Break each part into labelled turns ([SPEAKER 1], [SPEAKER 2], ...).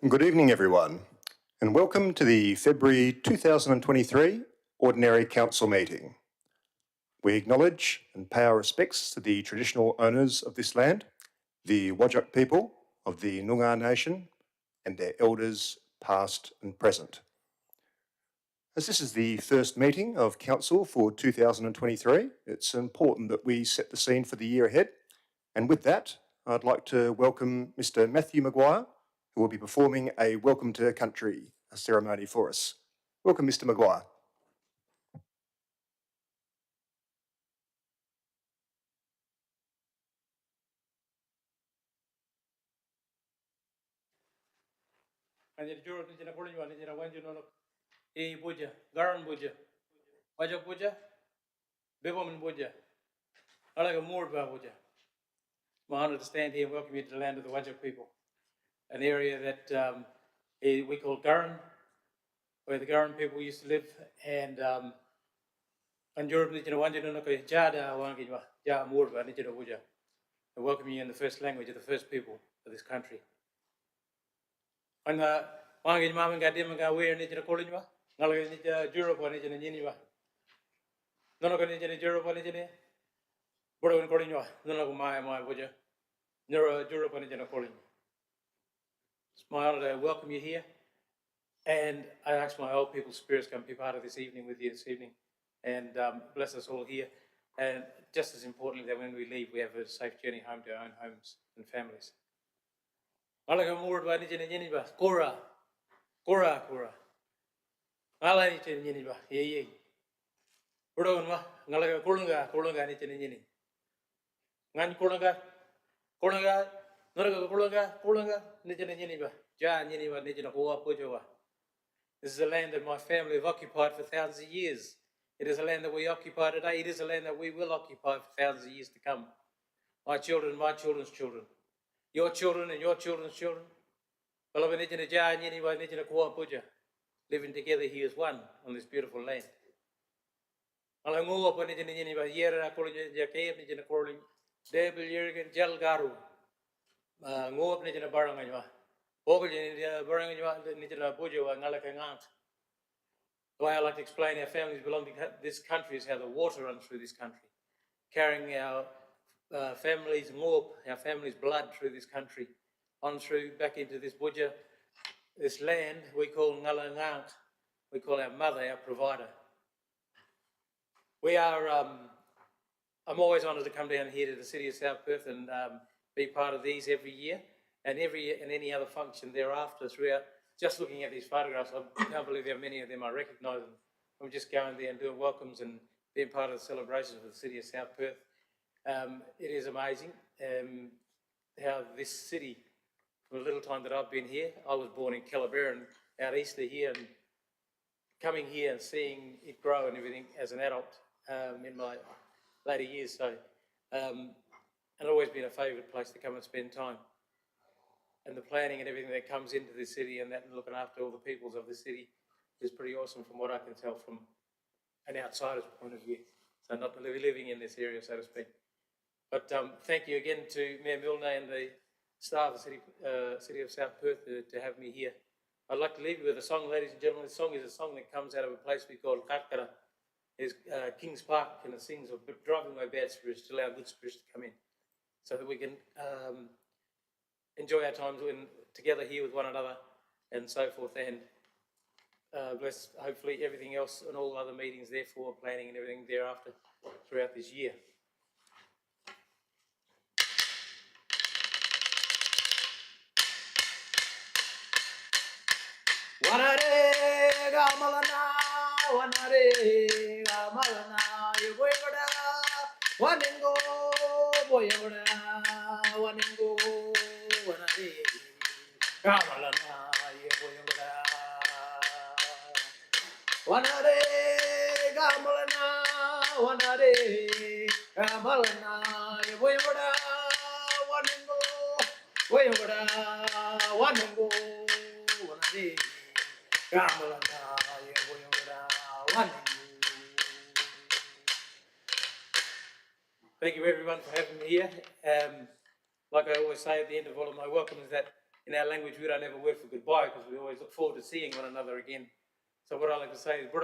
[SPEAKER 1] Good evening, everyone, and welcome to the February 2023 Ordinary Council meeting. We acknowledge and pay our respects to the traditional owners of this land, the Whadjuk people of the Noongar Nation, and their elders past and present. As this is the first meeting of Council for 2023, it's important that we set the scene for the year ahead. And with that, I'd like to welcome Mr. Matthew Maguire, who will be performing a Welcome to Country ceremony for us. Welcome, Mr. Maguire.
[SPEAKER 2] and the Juro Nijina Kulinwa, Nijina Wanjuno, E Buja, Garan Buja, Waja Buja, Biboman Buja, Alaga Murba Buja. I'm honored to stand here and welcome you to the land of the Wajak people, an area that we call Garan, where the Garan people used to live, and Europe Nijina Wanjuno, Jada Wangiwa, Ja Murba, Nijina Buja. I welcome you in the first language of the first people of this country. And Wangi Mama got him and got weird Nijina Kulinwa, Nalaga Nija Europe, Nijina Niniwa. None of the Europe, Nijina. Bro and Corinwa, none of my Buja. Neuro Europe and Nijina Kulin. It's my honor to welcome you here. And I ask my old people's spirits come be part of this evening with you this evening. And bless us all here. And just as importantly, that when we leave, we have a safe journey home to our own homes and families. Malaga Murba Nijina Niniba, Kora. Ala Nijina Niniba, ye. Bro and Malaga Kulunga Nijina Nini. Ngan Kulunga, Noraga Kulunga, Nijina Niniba, Ja Niniba, Nijina Hoa Pujawa. This is a land that my family have occupied for thousands of years. It is a land that we occupy today. It is a land that we will occupy for thousands of years to come. My children, my children's children, your children and your children's children. Living together here as one on this beautiful land. The way I like to explain our families belong to this country is how the water runs through this country, carrying our families' our families' blood through this country, on through back into this Buja, this land we call Ngalangang, we call our mother, our provider. We are, I'm always honoured to come down here to the city of South Perth and be part of these every year and any other function thereafter throughout. Just looking at these photographs, I can't believe how many of them I recognise them. I'm just going there and doing welcomes and being part of the celebrations of the city of South Perth. It is amazing how this city, from the little time that I've been here, I was born in Calabarin, out east of here, and coming here and seeing it grow and everything as an adult in my later years. So it's always been a favourite place to come and spend time. And the planning and everything that comes into this city and that looking after all the peoples of the city is pretty awesome from what I can tell from an outsider's point of view. So not living in this area, so to speak. But thank you again to Mayor Milne and the staff of the City of South Perth to have me here. I'd like to leave you with a song, ladies and gentlemen. This song is a song that comes out of a place we call Karkara. It's Kings Park, and it sings of driving my bad spirits to allow good spirits to come in so that we can enjoy our times together here with one another and so forth, and bless hopefully everything else and all other meetings therefore planning and everything thereafter throughout this year. Wanare gamalana yugoygoda waningo boyogoda waningo wanare gamalana yugoygoda wanare gamalana yugoygoda waningo boyogoda waningo wanare. Thank you everyone for having me here. Like I always say at the end of all of my welcomes, that in our language we don't have a word for goodbye because we always look forward to seeing one another again. So what I like to say is, when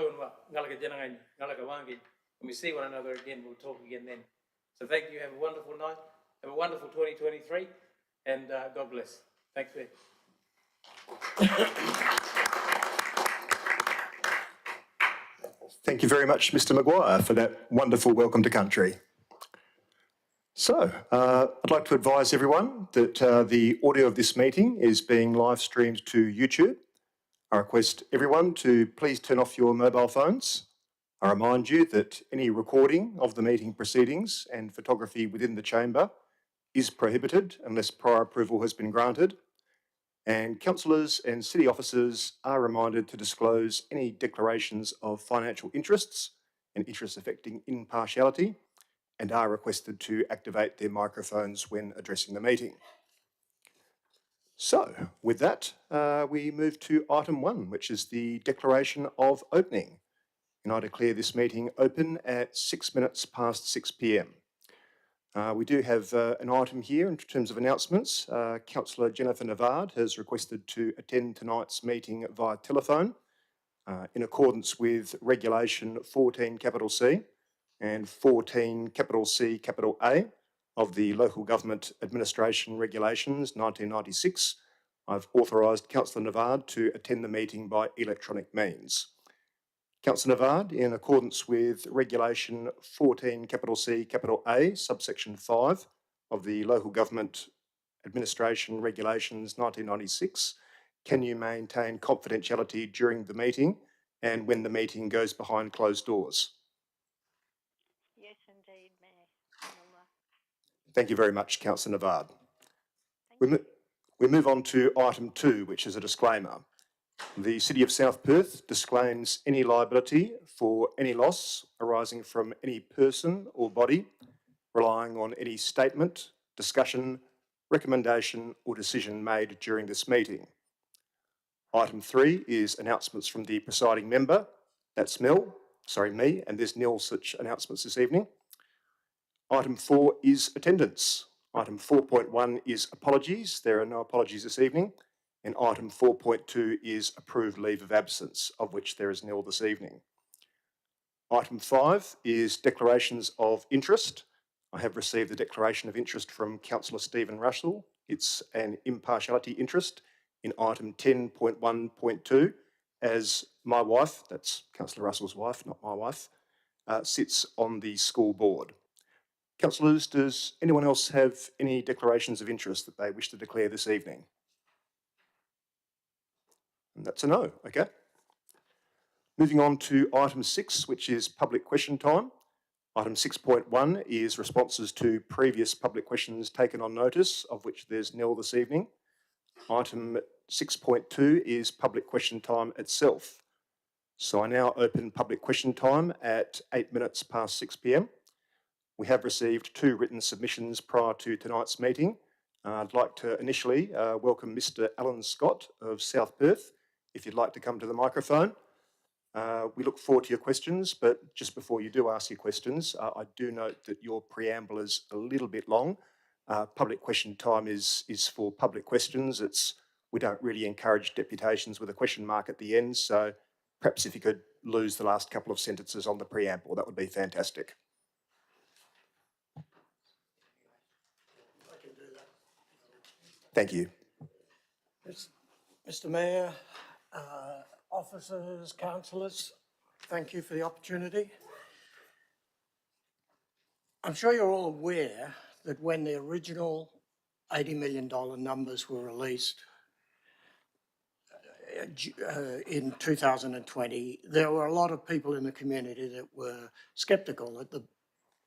[SPEAKER 2] we see one another again, we'll talk again then. So thank you, have a wonderful night, have a wonderful 2023, and God bless. Thanks, man.
[SPEAKER 1] Thank you very much, Mr. Maguire, for that wonderful welcome to country. So, I'd like to advise everyone that the audio of this meeting is being live streamed to YouTube. I request everyone to please turn off your mobile phones. I remind you that any recording of the meeting proceedings and photography within the chamber is prohibited unless prior approval has been granted. And councillors and city officers are reminded to disclose any declarations of financial interests and interests affecting impartiality, and are requested to activate their microphones when addressing the meeting. So, with that, we move to item 1, which is the declaration of opening. And I declare this meeting open at 6 minutes past 6 p.m. We do have an item here in terms of announcements. Councillor Jennifer Navard has requested to attend tonight's meeting via telephone in accordance with Regulation 14 capital C and 14 capital C capital A of the Local Government Administration Regulations 1996. I've authorised Councillor Navard to attend the meeting by electronic means. Councillor Navard, in accordance with Regulation 14 capital C capital A subsection 5 of the Local Government Administration Regulations 1996, can you maintain confidentiality during the meeting and when the meeting goes behind closed doors?
[SPEAKER 3] Yes, indeed, Mayor.
[SPEAKER 1] Thank you very much, Councillor Navard. We move on to item 2, which is a disclaimer. The City of South Perth disclaims any liability for any loss arising from any person or body relying on any statement, discussion, recommendation or decision made during this meeting. Item 3 is announcements from the presiding member. That's me, and there's nil such announcements this evening. Item 4 is attendance. Item 4.1 is apologies. There are no apologies this evening. And item 4.2 is approved leave of absence, of which there is nil this evening. Item 5 is declarations of interest. I have received the declaration of interest from Councillor Stephen Russell. It's an impartiality interest in item 10.1.2, as my wife, that's Councillor Russell's wife, not my wife, sits on the school board. Councillors, does anyone else have any declarations of interest that they wish to declare this evening? And that's a no, okay. Moving on to item 6, which is public question time. Item 6.1 is responses to previous public questions taken on notice, of which there's nil this evening. Item 6.2 is public question time itself. So I now open public question time at 8 minutes past 6 p.m. We have received 2 written submissions prior to tonight's meeting. I'd like to initially welcome Mr. Alan Scott of South Perth, if you'd like to come to the microphone. We look forward to your questions, but just before you do ask your questions, I do note that your preamble is a little bit long. Public question time is for public questions. We don't really encourage deputations with a question mark at the end, so perhaps if you could lose the last couple of sentences on the preamble, that would be fantastic. Thank you.
[SPEAKER 4] Mr. Mayor, officers, councillors, thank you for the opportunity. I'm sure you're all aware that when the original $80 million numbers were released in 2020, there were a lot of people in the community that were sceptical that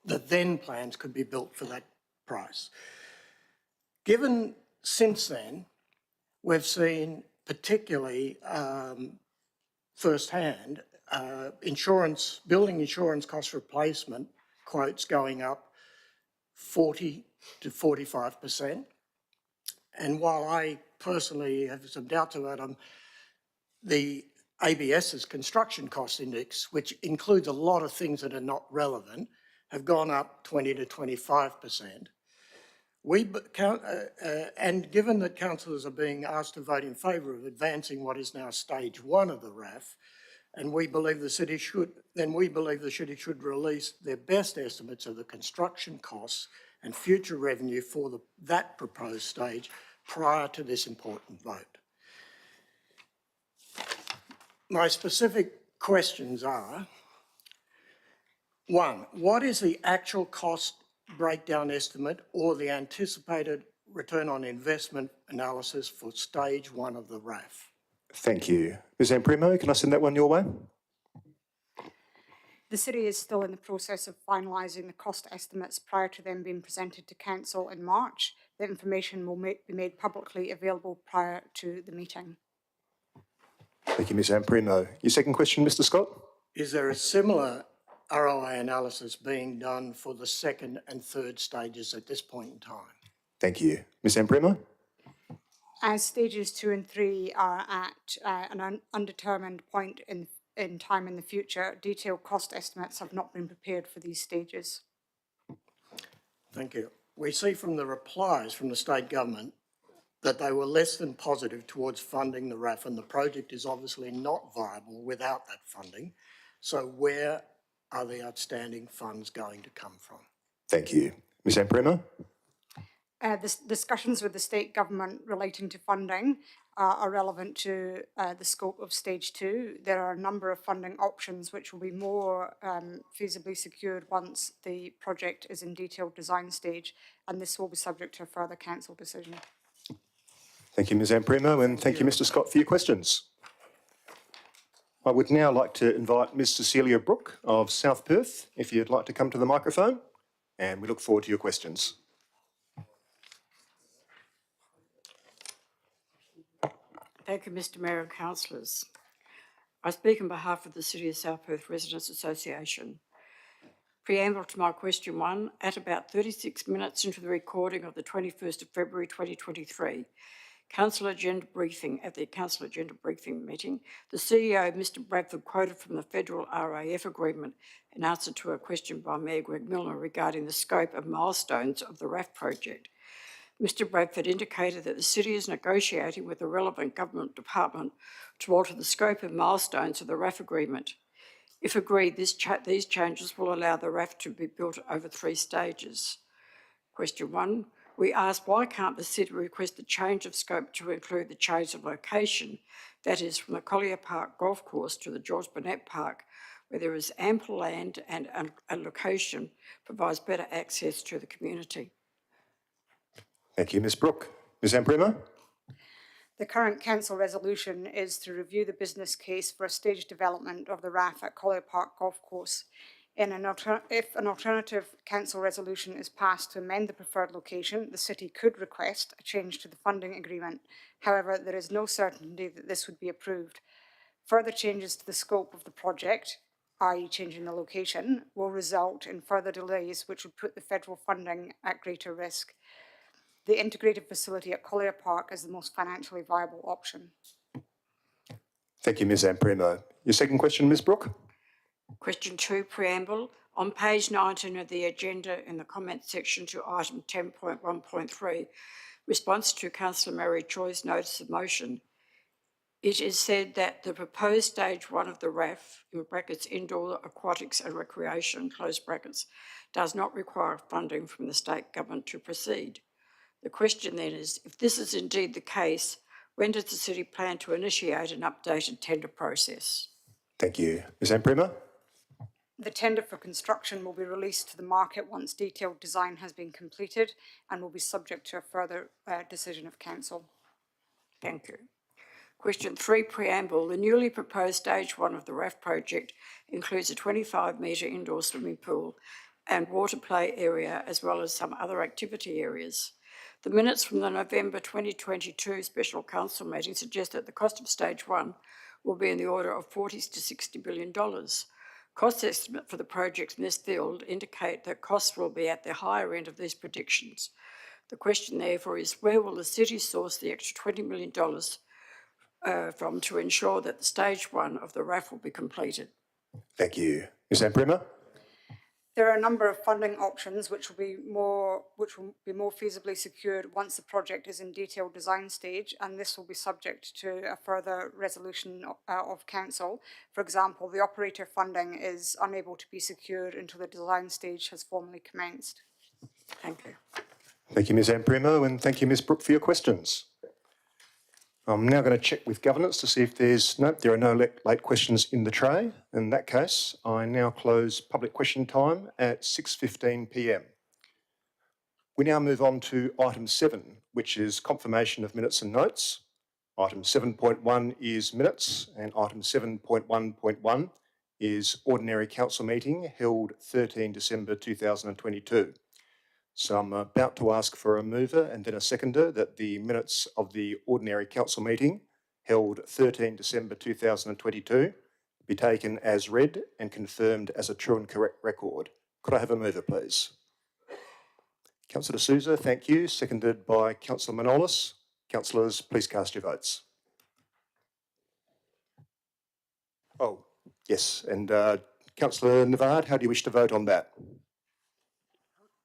[SPEAKER 4] the then plans could be built for that price. Given since then, we've seen particularly firsthand building insurance cost replacement quotes going up 40 to 45%. And while I personally have some doubts about them, the ABS's construction cost index, which includes a lot of things that are not relevant, have gone up 20 to 25%. And given that councillors are being asked to vote in favour of advancing what is now stage 1 of the RAF, and we believe the city should release their best estimates of the construction costs and future revenue for that proposed stage prior to this important vote. My specific questions are, 1, what is the actual cost breakdown estimate or the anticipated return on investment analysis for stage 1 of the RAF?
[SPEAKER 1] Thank you. Ms. Amprimo, can I send that one your way?
[SPEAKER 5] The city is still in the process of finalising the cost estimates prior to them being presented to council in March. The information will be made publicly available prior to the meeting.
[SPEAKER 1] Thank you, Ms Amprimo. Your second question, Mr Scott?
[SPEAKER 4] Is there a similar ROI analysis being done for the second and third stages at this point in time?
[SPEAKER 1] Thank you. Ms Amprimo?
[SPEAKER 5] As stages 2 and 3 are at an undetermined point in time in the future, detailed cost estimates have not been prepared for these stages.
[SPEAKER 4] Thank you. We see from the replies from the state government that they were less than positive towards funding the RAF, and the project is obviously not viable without that funding. So where are the outstanding funds going to come from?
[SPEAKER 1] Thank you. Ms Amprimo?
[SPEAKER 5] The discussions with the state government relating to funding are relevant to the scope of stage 2. There are a number of funding options which will be more feasibly secured once the project is in detailed design stage, and this will be subject to a further council decision.
[SPEAKER 1] Thank you, Ms Amprimo, and thank you, Mr Scott, for your questions. I would now like to invite Ms Cecilia Brooke of South Perth, if you'd like to come to the microphone, and we look forward to your questions.
[SPEAKER 6] Thank you, Mr Mayor and councillors. I speak on behalf of the City of South Perth Residents Association. Preamble to my question 1, at about 36 minutes into the recording of the 21st of February 2023, Council Agenda Briefing at the Council Agenda Briefing meeting, the CEO, Mr Bradford, quoted from the Federal RAF agreement in answer to a question by Mayor Greg Milner regarding the scope and milestones of the RAF project. Mr Bradford indicated that the City is negotiating with the relevant government department to alter the scope and milestones of the RAF agreement. If agreed, these changes will allow the RAF to be built over 3 stages. Question 1, we asked why can't the City request a change of scope to include the change of location, that is from the Collier Park Golf Course to the George Burnett Park, where there is ample land and a location provides better access to the community.
[SPEAKER 1] Thank you, Ms Brooke. Ms Amprimo?
[SPEAKER 5] The current council resolution is to review the business case for a staged development of the RAF at Collier Park Golf Course. If an alternative council resolution is passed to amend the preferred location, the City could request a change to the funding agreement. However, there is no certainty that this would be approved. Further changes to the scope of the project, i.e. changing the location, will result in further delays which would put the federal funding at greater risk. The integrated facility at Collier Park is the most financially viable option.
[SPEAKER 1] Thank you, Ms Amprimo. Your second question, Ms Brooke?
[SPEAKER 6] Question 2, preamble. On page 19 of the agenda in the comments section to item 10.1.3, response to Councillor Mary Choi's notice of motion, it is said that the proposed stage 1 of the RAF, in brackets indoor aquatics and recreation, close brackets, does not require funding from the state government to proceed. The question then is, if this is indeed the case, when does the City plan to initiate an updated tender process?
[SPEAKER 1] Thank you. Ms Amprimo?
[SPEAKER 5] The tender for construction will be released to the market once detailed design has been completed and will be subject to a further decision of Council.
[SPEAKER 6] Thank you. Question 3, preamble. The newly proposed stage 1 of the RAF project includes a 25-metre indoor swimming pool and water play area, as well as some other activity areas. The minutes from the November 2022 Special Council meeting suggest that the cost of stage 1 will be in the order of $40 to $60 billion. Cost estimate for the projects in this field indicate that costs will be at the higher end of these predictions. The question therefore is, where will the City source the extra $20 million from to ensure that the stage 1 of the RAF will be completed?
[SPEAKER 1] Thank you. Ms Amprimo?
[SPEAKER 5] There are a number of funding options which will be more feasibly secured once the project is in detailed design stage, and this will be subject to a further resolution of Council. For example, the operator funding is unable to be secured until the design stage has formally commenced.
[SPEAKER 6] Thank you.
[SPEAKER 1] Thank you, Ms Amprimo, and thank you, Ms Brooke, for your questions. I'm now going to check with governance to see if there are no late questions in the tray. In that case, I now close public question time at 6:15 p.m. We now move on to item 7, which is confirmation of minutes and notes. Item 7.1 is minutes, and item 7.1.1 is ordinary council meeting held 13 December 2022. So I'm about to ask for a mover and then a seconder that the minutes of the ordinary council meeting held 13 December 2022 be taken as read and confirmed as a true and correct record. Could I have a mover, please? Councillor Sousa, thank you. Seconded by Councillor Manolis. Councillors, please cast your votes. Oh, yes. And Councillor Navard, how do you wish to vote on that?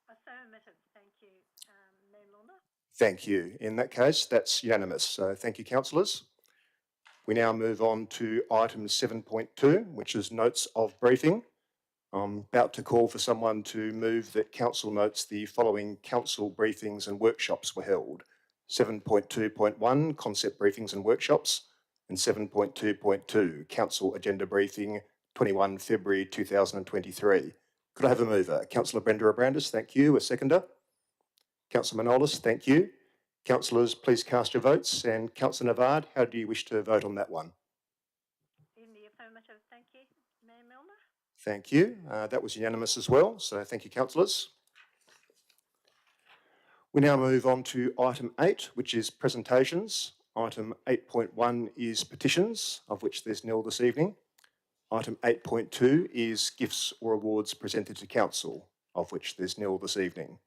[SPEAKER 3] Affirmative, thank you, Mayor Milner.
[SPEAKER 1] Thank you. In that case, that's unanimous. So thank you, councillors. We now move on to item 7.2, which is notes of briefing. I'm about to call for someone to move that council notes the following council briefings and workshops were held. 7.2.1, concept briefings and workshops, and 7.2.2, council agenda briefing, 21 February 2023. Could I have a mover? Councillor Brenda Abrandis, thank you. A seconder? Councillor Manolis, thank you. Councillors, please cast your votes. And Councillor Navard, how do you wish to vote on that one?
[SPEAKER 3] In the affirmative, thank you, Mayor Milner.
[SPEAKER 1] Thank you. That was unanimous as well. So thank you, councillors. We now move on to item 8, which is presentations. Item 8.1 is petitions, of which there's nil this evening. Item 8.2 is gifts or awards presented to council, of which there's nil this evening.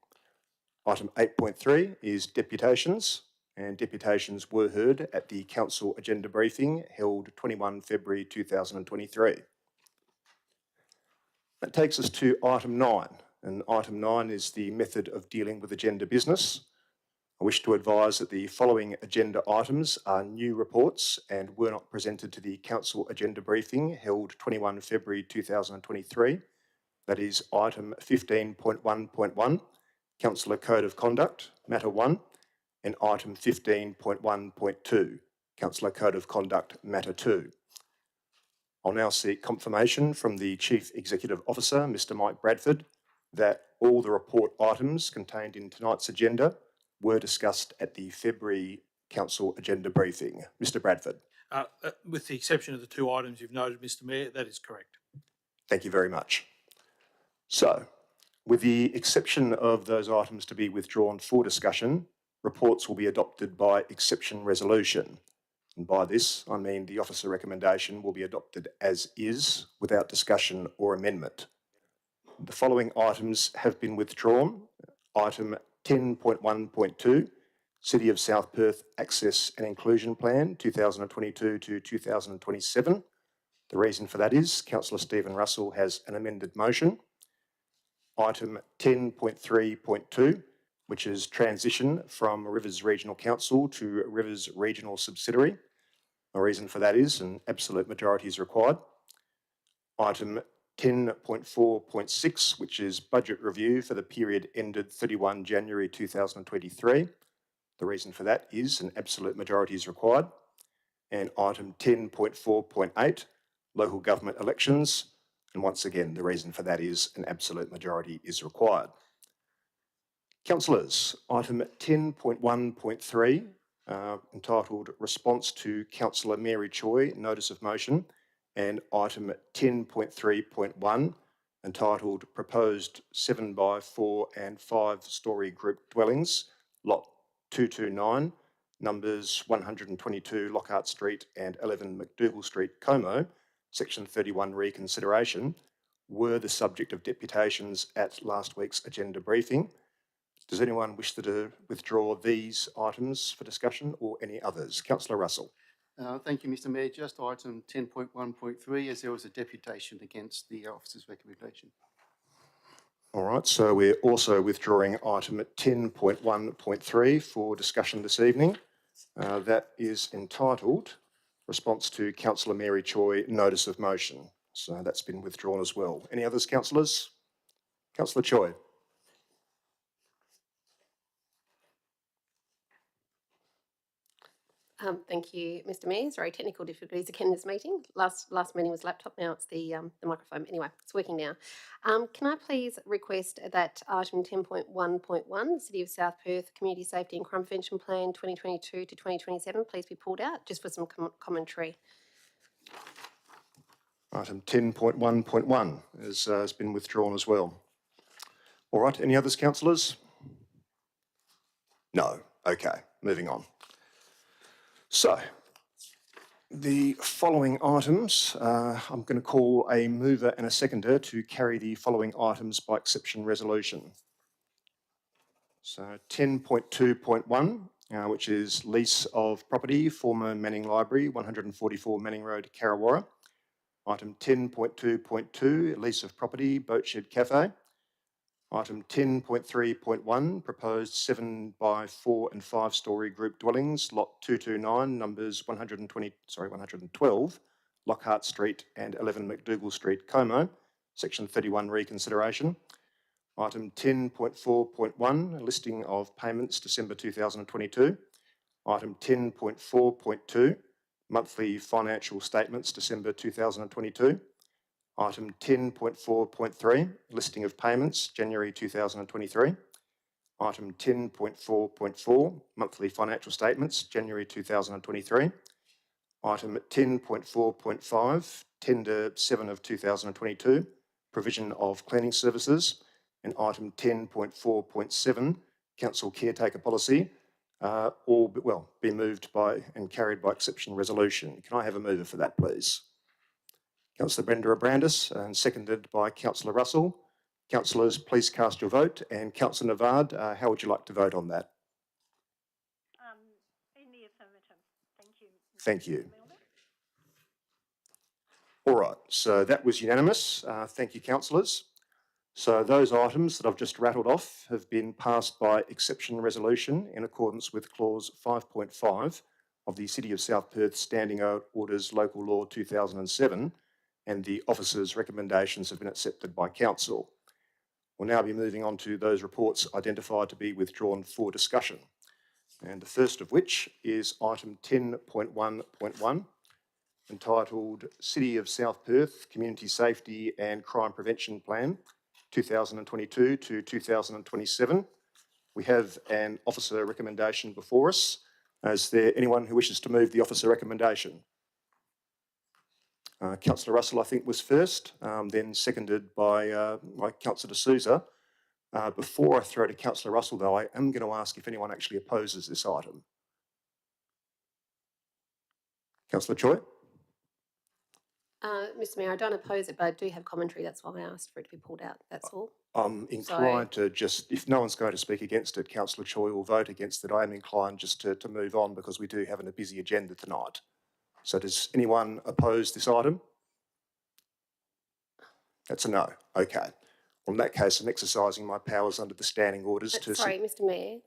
[SPEAKER 1] Item 8.3 is deputations, and deputations were heard at the council agenda briefing held 21 February 2023. That takes us to item 9, and item 9 is the method of dealing with agenda business. I wish to advise that the following agenda items are new reports and were not presented to the council agenda briefing held 21 February 2023. That is item 15.1.1, Councillor Code of Conduct, matter 1, and item 15.1.2, Councillor Code of Conduct, matter 2. I'll now seek confirmation from the Chief Executive Officer, Mr. Mike Bradford, that all the report items contained in tonight's agenda were discussed at the February Council agenda briefing. Mr. Bradford.
[SPEAKER 7] With the exception of the 2 items you've noted, Mr. Mayor, that is correct.
[SPEAKER 1] Thank you very much. So, with the exception of those items to be withdrawn for discussion, reports will be adopted by exception resolution. And by this, I mean the officer recommendation will be adopted as is, without discussion or amendment. The following items have been withdrawn. Item 10.1.2, City of South Perth Access and Inclusion Plan 2022 to 2027. The reason for that is Councillor Stephen Russell has an amended motion. Item 10.3.2, which is transition from Rivers Regional Council to Rivers Regional Subsidiary. The reason for that is an absolute majority is required. Item 10.4.6, which is budget review for the period ended 31 January 2023. The reason for that is an absolute majority is required. And item 10.4.8, local government elections. And once again, the reason for that is an absolute majority is required. Councillors, item 10.1.3, entitled Response to Councillor Mary Choi, Notice of Motion, and item 10.3.1, entitled Proposed 7x4 and 5-storey group dwellings, lot 229, numbers 122 Lockhart Street and 11 McDougall Street, Como, Section 31 reconsideration, were the subject of deputations at last week's agenda briefing. Does anyone wish to withdraw these items for discussion or any others? Councillor Russell.
[SPEAKER 8] Thank you, Mr. Mayor. Just item 10.1.3, as there was a deputation against the officer's recommendation.
[SPEAKER 1] All right, so we're also withdrawing item 10.1.3 for discussion this evening. That is entitled Response to Councillor Mary Choi, Notice of Motion. So that's been withdrawn as well. Any others, councillors? Councillor Choi.
[SPEAKER 9] Thank you, Mr. Mayor. Sorry, technical difficulties again this meeting. Last meeting was laptop, now it's the microphone. Anyway, it's working now. Can I please request that item 10.1.1, City of South Perth Community Safety and Crime Prevention Plan 2022 to 2027, please be pulled out, just for some commentary.
[SPEAKER 1] Item 10.1.1 has been withdrawn as well. All right, any others, councillors? No. Okay, moving on. So, the following items, I'm going to call a mover and a seconder to carry the following items by exception resolution. So 10.2.1, which is lease of property, former Manning Library, 144 Manning Road, Carrawarra. Item 10.2.2, lease of property, Boatshed Cafe. Item 10.3.1, proposed 7 by 4 and 5-storey group dwellings, lot 229, numbers 112, Lockhart Street and 11 McDougall Street, Como, section 31 reconsideration. Item 10.4.1, listing of payments December 2022. Item 10.4.2, monthly financial statements December 2022. Item 10.4.3, listing of payments January 2023. Item 10.4.4, monthly financial statements January 2023. Item 10.4.5, tender 7 of 2022, provision of cleaning services. And item 10.4.7, council caretaker policy, all be moved by and carried by exception resolution. Can I have a mover for that, please? Councillor Brenda Abrandis, and seconded by Councillor Russell. Councillors, please cast your vote. And Councillor Navard, how would you like to vote on that?
[SPEAKER 3] In the affirmative. Thank you.
[SPEAKER 1] Thank you. All right, so that was unanimous. Thank you, councillors. So those items that I've just rattled off have been passed by exception resolution in accordance with clause 5.5 of the City of South Perth Standing Orders Local Law 2007, and the officers' recommendations have been accepted by council. We'll now be moving on to those reports identified to be withdrawn for discussion. And the first of which is item 10.1.1, entitled City of South Perth Community Safety and Crime Prevention Plan 2022 to 2027. We have an officer recommendation before us. Is there anyone who wishes to move the officer recommendation? Councillor Russell, I think, was first, then seconded by Councillor D'Souza. Before I throw to Councillor Russell, though, I am going to ask if anyone actually opposes this item. Councillor Choi?
[SPEAKER 9] Mr Mayor, I don't oppose it, but I do have commentary. That's why I asked for it to be pulled out. That's all.
[SPEAKER 1] I'm inclined to just, if no one's going to speak against it, Councillor Choi will vote against it. I am inclined just to move on because we do have a busy agenda tonight. So does anyone oppose this item? That's a no. Okay. Well, in that case, I'm exercising my powers under the standing orders to...
[SPEAKER 9] Sorry, Mr Mayor.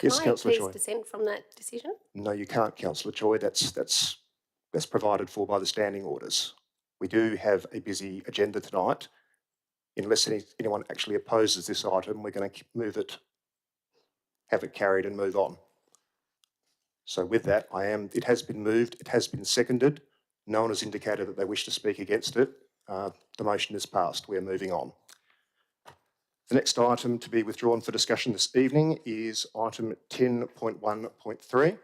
[SPEAKER 1] Yes,
[SPEAKER 9] Can I
[SPEAKER 1] Councillor
[SPEAKER 9] please
[SPEAKER 1] Choi.
[SPEAKER 9] dissent from that decision?
[SPEAKER 1] No, you can't, Councillor Choi. That's provided for by the standing orders. We do have a busy agenda tonight. Unless anyone actually opposes this item, we're going to move it, have it carried and move on. So with that, it has been moved, it has been seconded. No one has indicated that they wish to speak against it. The motion is passed. We're moving on. The next item to be withdrawn for discussion this evening is item 10.1.3,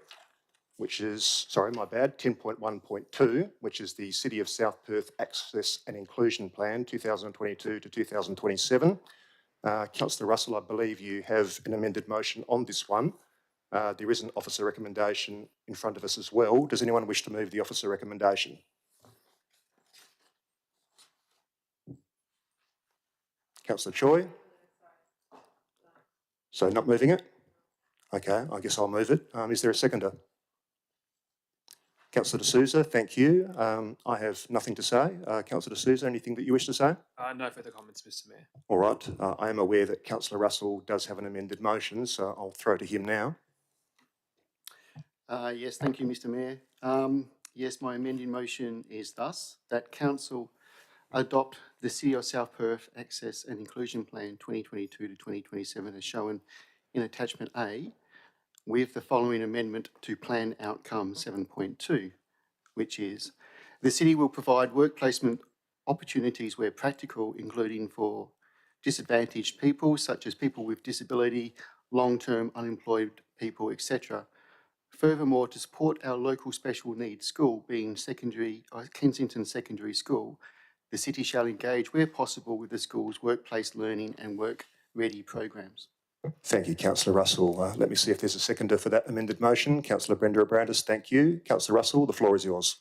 [SPEAKER 1] which is, 10.1.2, which is the City of South Perth Access and Inclusion Plan 2022 to 2027. Councillor Russell, I believe you have an amended motion on this one. There is an officer recommendation in front of us as well. Does anyone wish to move the officer recommendation? Councillor Choi? So not moving it? Okay, I guess I'll move it. Is there a seconder? Councillor D'Souza, thank you. I have nothing to say. Councillor D'Souza, anything that you wish to say?
[SPEAKER 10] No further comments, Mr Mayor.
[SPEAKER 1] All right. I am aware that Councillor Russell does have an amended motion, so I'll throw to him now.
[SPEAKER 8] Yes, thank you, Mr Mayor. Yes, my amending motion is thus, that Council adopt the City of South Perth Access and Inclusion Plan 2022 to 2027 as shown in Attachment A, with the following amendment to Plan Outcome 7.2, which is, the City will provide work placement opportunities where practical, including for disadvantaged people, such as people with disability, long-term unemployed people, etc. Furthermore, to support our local special needs school, being Kensington Secondary School, the City shall engage where possible with the school's workplace learning and work-ready programs.
[SPEAKER 1] Thank you, Councillor Russell. Let me see if there's a seconder for that amended motion. Councillor Brenda Abrandis, thank you. Councillor Russell, the floor is yours.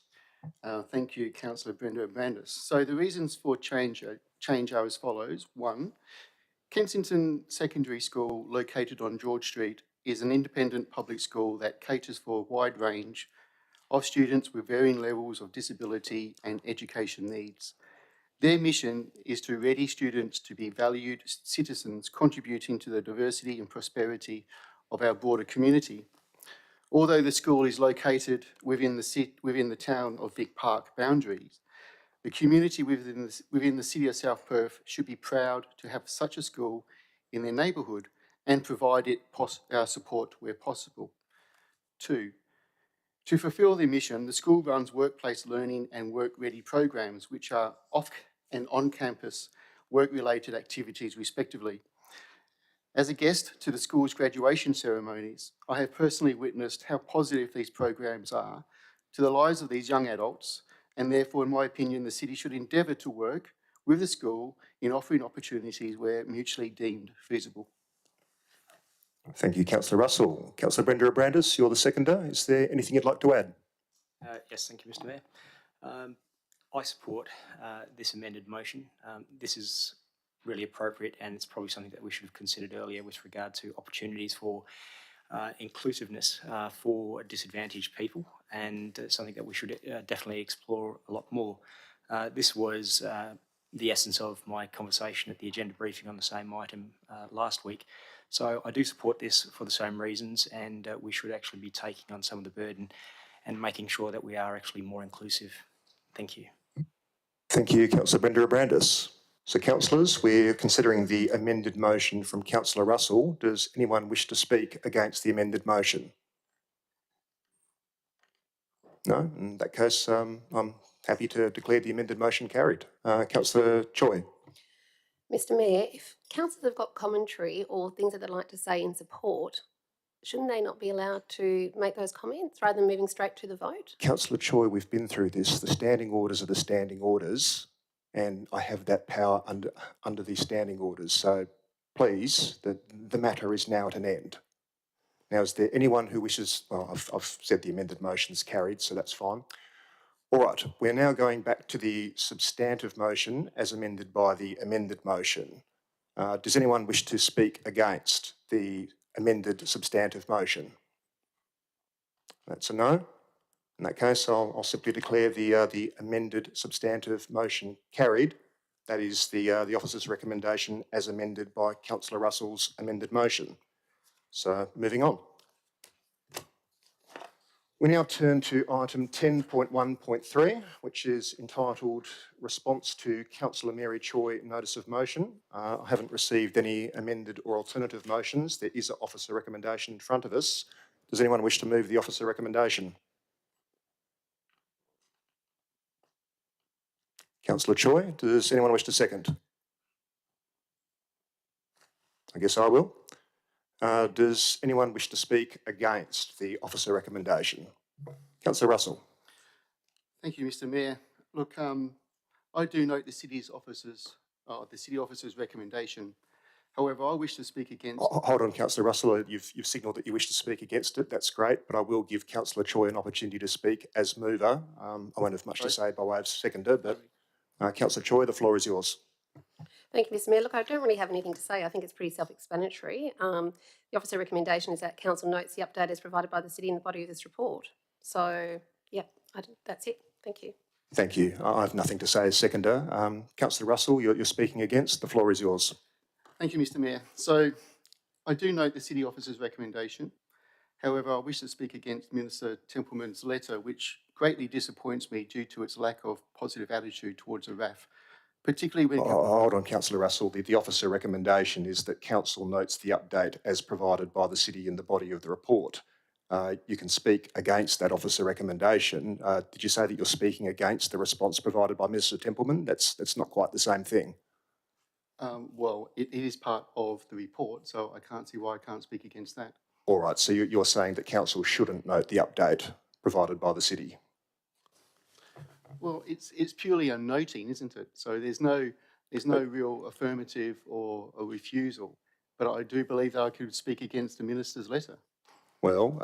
[SPEAKER 8] Thank you, Councillor Brenda Brandis. So the reasons for change are as follows. One, Kensington Secondary School, located on George Street, is an independent public school that caters for a wide range of students with varying levels of disability and education needs. Their mission is to ready students to be valued citizens contributing to the diversity and prosperity of our broader community. Although the school is located within the town of Vic Park boundaries, the community within the city of South Perth should be proud to have such a school in their neighbourhood and provide it our support where possible. Two, to fulfil their mission, the school runs workplace learning and work-ready programs, which are off and on-campus work-related activities, respectively. As a guest to the school's graduation ceremonies, I have personally witnessed how positive these programs are to the lives of these young adults, and therefore, in my opinion, the city should endeavour to work with the school in offering opportunities where mutually deemed feasible.
[SPEAKER 1] Thank you, Councillor Russell. Councillor Brenda Abrandis, you're the seconder. Is there anything you'd like to add?
[SPEAKER 10] Yes, thank you, Mr. Mayor. I support this amended motion. This is really appropriate, and it's probably something that we should have considered earlier with regard to opportunities for inclusiveness for disadvantaged people, and something that we should definitely explore a lot more. This was the essence of my conversation at the agenda briefing on the same item last week. So I do support this for the same reasons, and we should actually be taking on some of the burden and making sure that we are actually more inclusive. Thank you.
[SPEAKER 1] Thank you, Councillor Brenda Abrandis. So, councillors, we're considering the amended motion from Councillor Russell. Does anyone wish to speak against the amended motion? No? In that case, I'm happy to declare the amended motion carried. Councillor Choi.
[SPEAKER 9] Mr. Mayor, if councillors have got commentary or things that they'd like to say in support, shouldn't they not be allowed to make those comments rather than moving straight to the vote?
[SPEAKER 1] Councillor Choi, we've been through this. The standing orders are the standing orders, and I have that power under the standing orders. So please, the matter is now at an end. Now, is there anyone who wishes, well, I've said the amended motion's carried, so that's fine. All right, we're now going back to the substantive motion as amended by the amended motion. Does anyone wish to speak against the amended substantive motion? That's a no. In that case, I'll simply declare the amended substantive motion carried. That is the officer's recommendation as amended by Councillor Russell's amended motion. So moving on. We now turn to item 10.1.3, which is entitled Response to Councillor Mary Choi Notice of Motion. I haven't received any amended or alternative motions. There is an officer recommendation in front of us. Does anyone wish to move the officer recommendation? Councillor Choi, does anyone wish to second? I guess I will. Does anyone wish to speak against the officer recommendation? Councillor Russell.
[SPEAKER 8] Thank you, Mr. Mayor. Look, I do note the city officer's recommendation. However, I wish to speak against.
[SPEAKER 1] Hold on, Councillor Russell. You've signalled that you wish to speak against it. That's great, but I will give Councillor Choi an opportunity to speak as mover. I won't have much to say by way of seconder, but Councillor Choi, the floor is yours.
[SPEAKER 9] Thank you, Mr. Mayor. Look, I don't really have anything to say. I think it's pretty self-explanatory. The officer recommendation is that council notes the update as provided by the city in the body of this report. So, yeah, that's it. Thank you.
[SPEAKER 1] Thank you. I have nothing to say as seconder. Councillor Russell, you're speaking against. The floor is yours.
[SPEAKER 8] Thank you, Mr. Mayor. So, I do note the city officer's recommendation. However, I wish to speak against Minister Templeman's letter, which greatly disappoints me due to its lack of positive attitude towards the RAF. Particularly when...
[SPEAKER 1] Hold on, Councillor Russell. The officer recommendation is that council notes the update as provided by the city in the body of the report. You can speak against that officer recommendation. Did you say that you're speaking against the response provided by Mr. Templeman? That's not quite the same thing.
[SPEAKER 8] Well, it is part of the report, so I can't see why I can't speak against that.
[SPEAKER 1] All right, so you're saying that council shouldn't note the update provided by the city?
[SPEAKER 8] Well, it's purely a noting, isn't it? So there's no real affirmative or a refusal. but I do believe that I could speak against the minister's letter.
[SPEAKER 1] Well,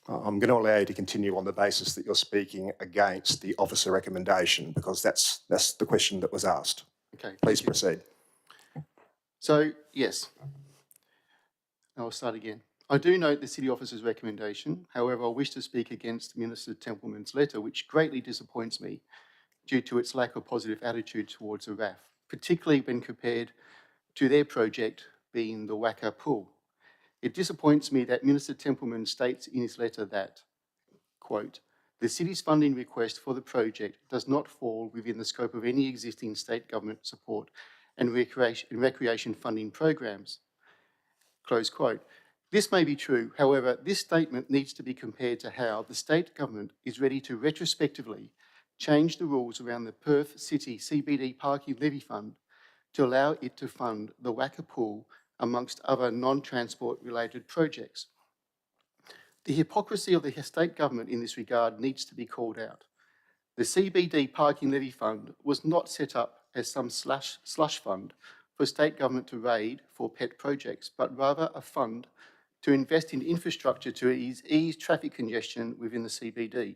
[SPEAKER 1] I'm going to allow you to continue on the basis that you're speaking against the officer recommendation, because that's the question that was asked.
[SPEAKER 8] Okay.
[SPEAKER 1] Please
[SPEAKER 8] thank you.
[SPEAKER 1] proceed.
[SPEAKER 8] So, yes, I'll start again. I do note the City Officer's recommendation. However, I wish to speak against Minister Templeman's letter, which greatly disappoints me due to its lack of positive attitude towards the RAF, particularly when compared to their project being the Waka Pool. It disappoints me that Minister Templeman states in his letter that, quote, the city's funding request for the project does not fall within the scope of any existing state government support and recreation funding programs, close quote. This may be true, however, this statement needs to be compared to how the state government is ready to retrospectively change the rules around the Perth City CBD Parking Levy Fund to allow it to fund the Waka Pool amongst other non-transport related projects. The hypocrisy of the state government in this regard needs to be called out. The CBD Parking Levy Fund was not set up as some slush fund for state government to raid for pet projects, but rather a fund to invest in infrastructure to ease traffic congestion within the CBD.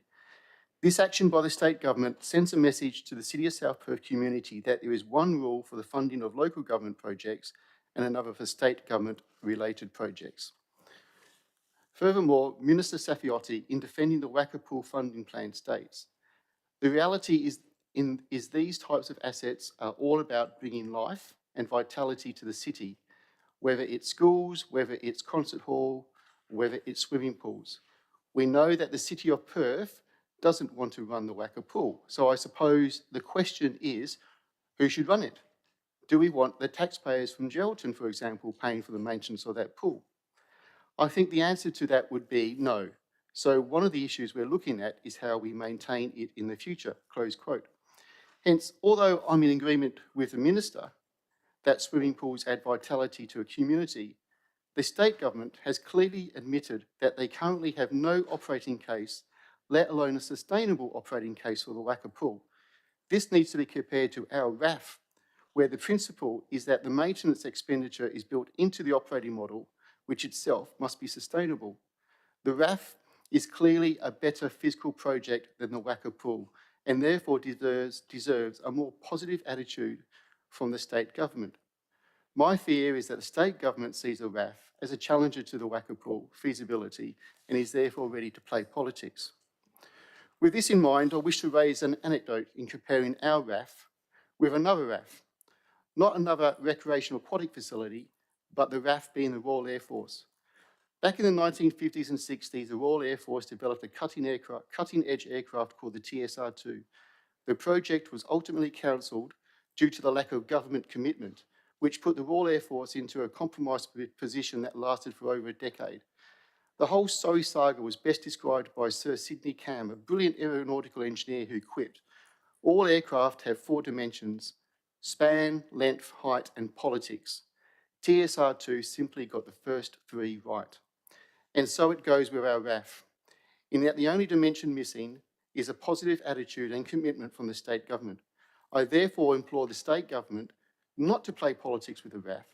[SPEAKER 8] This action by the state government sends a message to the City of South Perth community that there is one rule for the funding of local government projects and another for state government-related projects. Furthermore, Minister Safiotti, in defending the Waka Pool funding plan, states, the reality is these types of assets are all about bringing life and vitality to the city, whether it's schools, whether it's concert hall, whether it's swimming pools. We know that the City of Perth doesn't want to run the Waka Pool. So I suppose the question is, who should run it? Do we want the taxpayers from Geraldton, for example, paying for the maintenance of that pool? I think the answer to that would be no. So one of the issues we're looking at is how we maintain it in the future, close quote. Hence, although I'm in agreement with the Minister that swimming pools add vitality to a community, the state government has clearly admitted that they currently have no operating case, let alone a sustainable operating case for the Waka Pool. This needs to be compared to our RAF, where the principle is that the maintenance expenditure is built into the operating model, which itself must be sustainable. The RAF is clearly a better physical project than the Waka Pool, and therefore deserves a more positive attitude from the state government. My fear is that the state government sees the RAF as a challenger to the Waka Pool feasibility and is therefore ready to play politics. With this in mind, I wish to raise an anecdote in comparing our RAF with another RAF, not another recreational aquatic facility, but the RAF being the Royal Air Force. Back in the 1950s and 60s, the Royal Air Force developed a cutting-edge aircraft called the TSR-2. The project was ultimately cancelled due to the lack of government commitment, which put the Royal Air Force into a compromised position that lasted for over a decade. The whole sorry saga was best described by Sir Sidney Cam, a brilliant aeronautical engineer who quipped, all aircraft have 4 dimensions: span, length, height, and politics. TSR-2 simply got the first 3 right. And so it goes with our RAF, in that the only dimension missing is a positive attitude and commitment from the state government. I therefore implore the state government not to play politics with the RAF,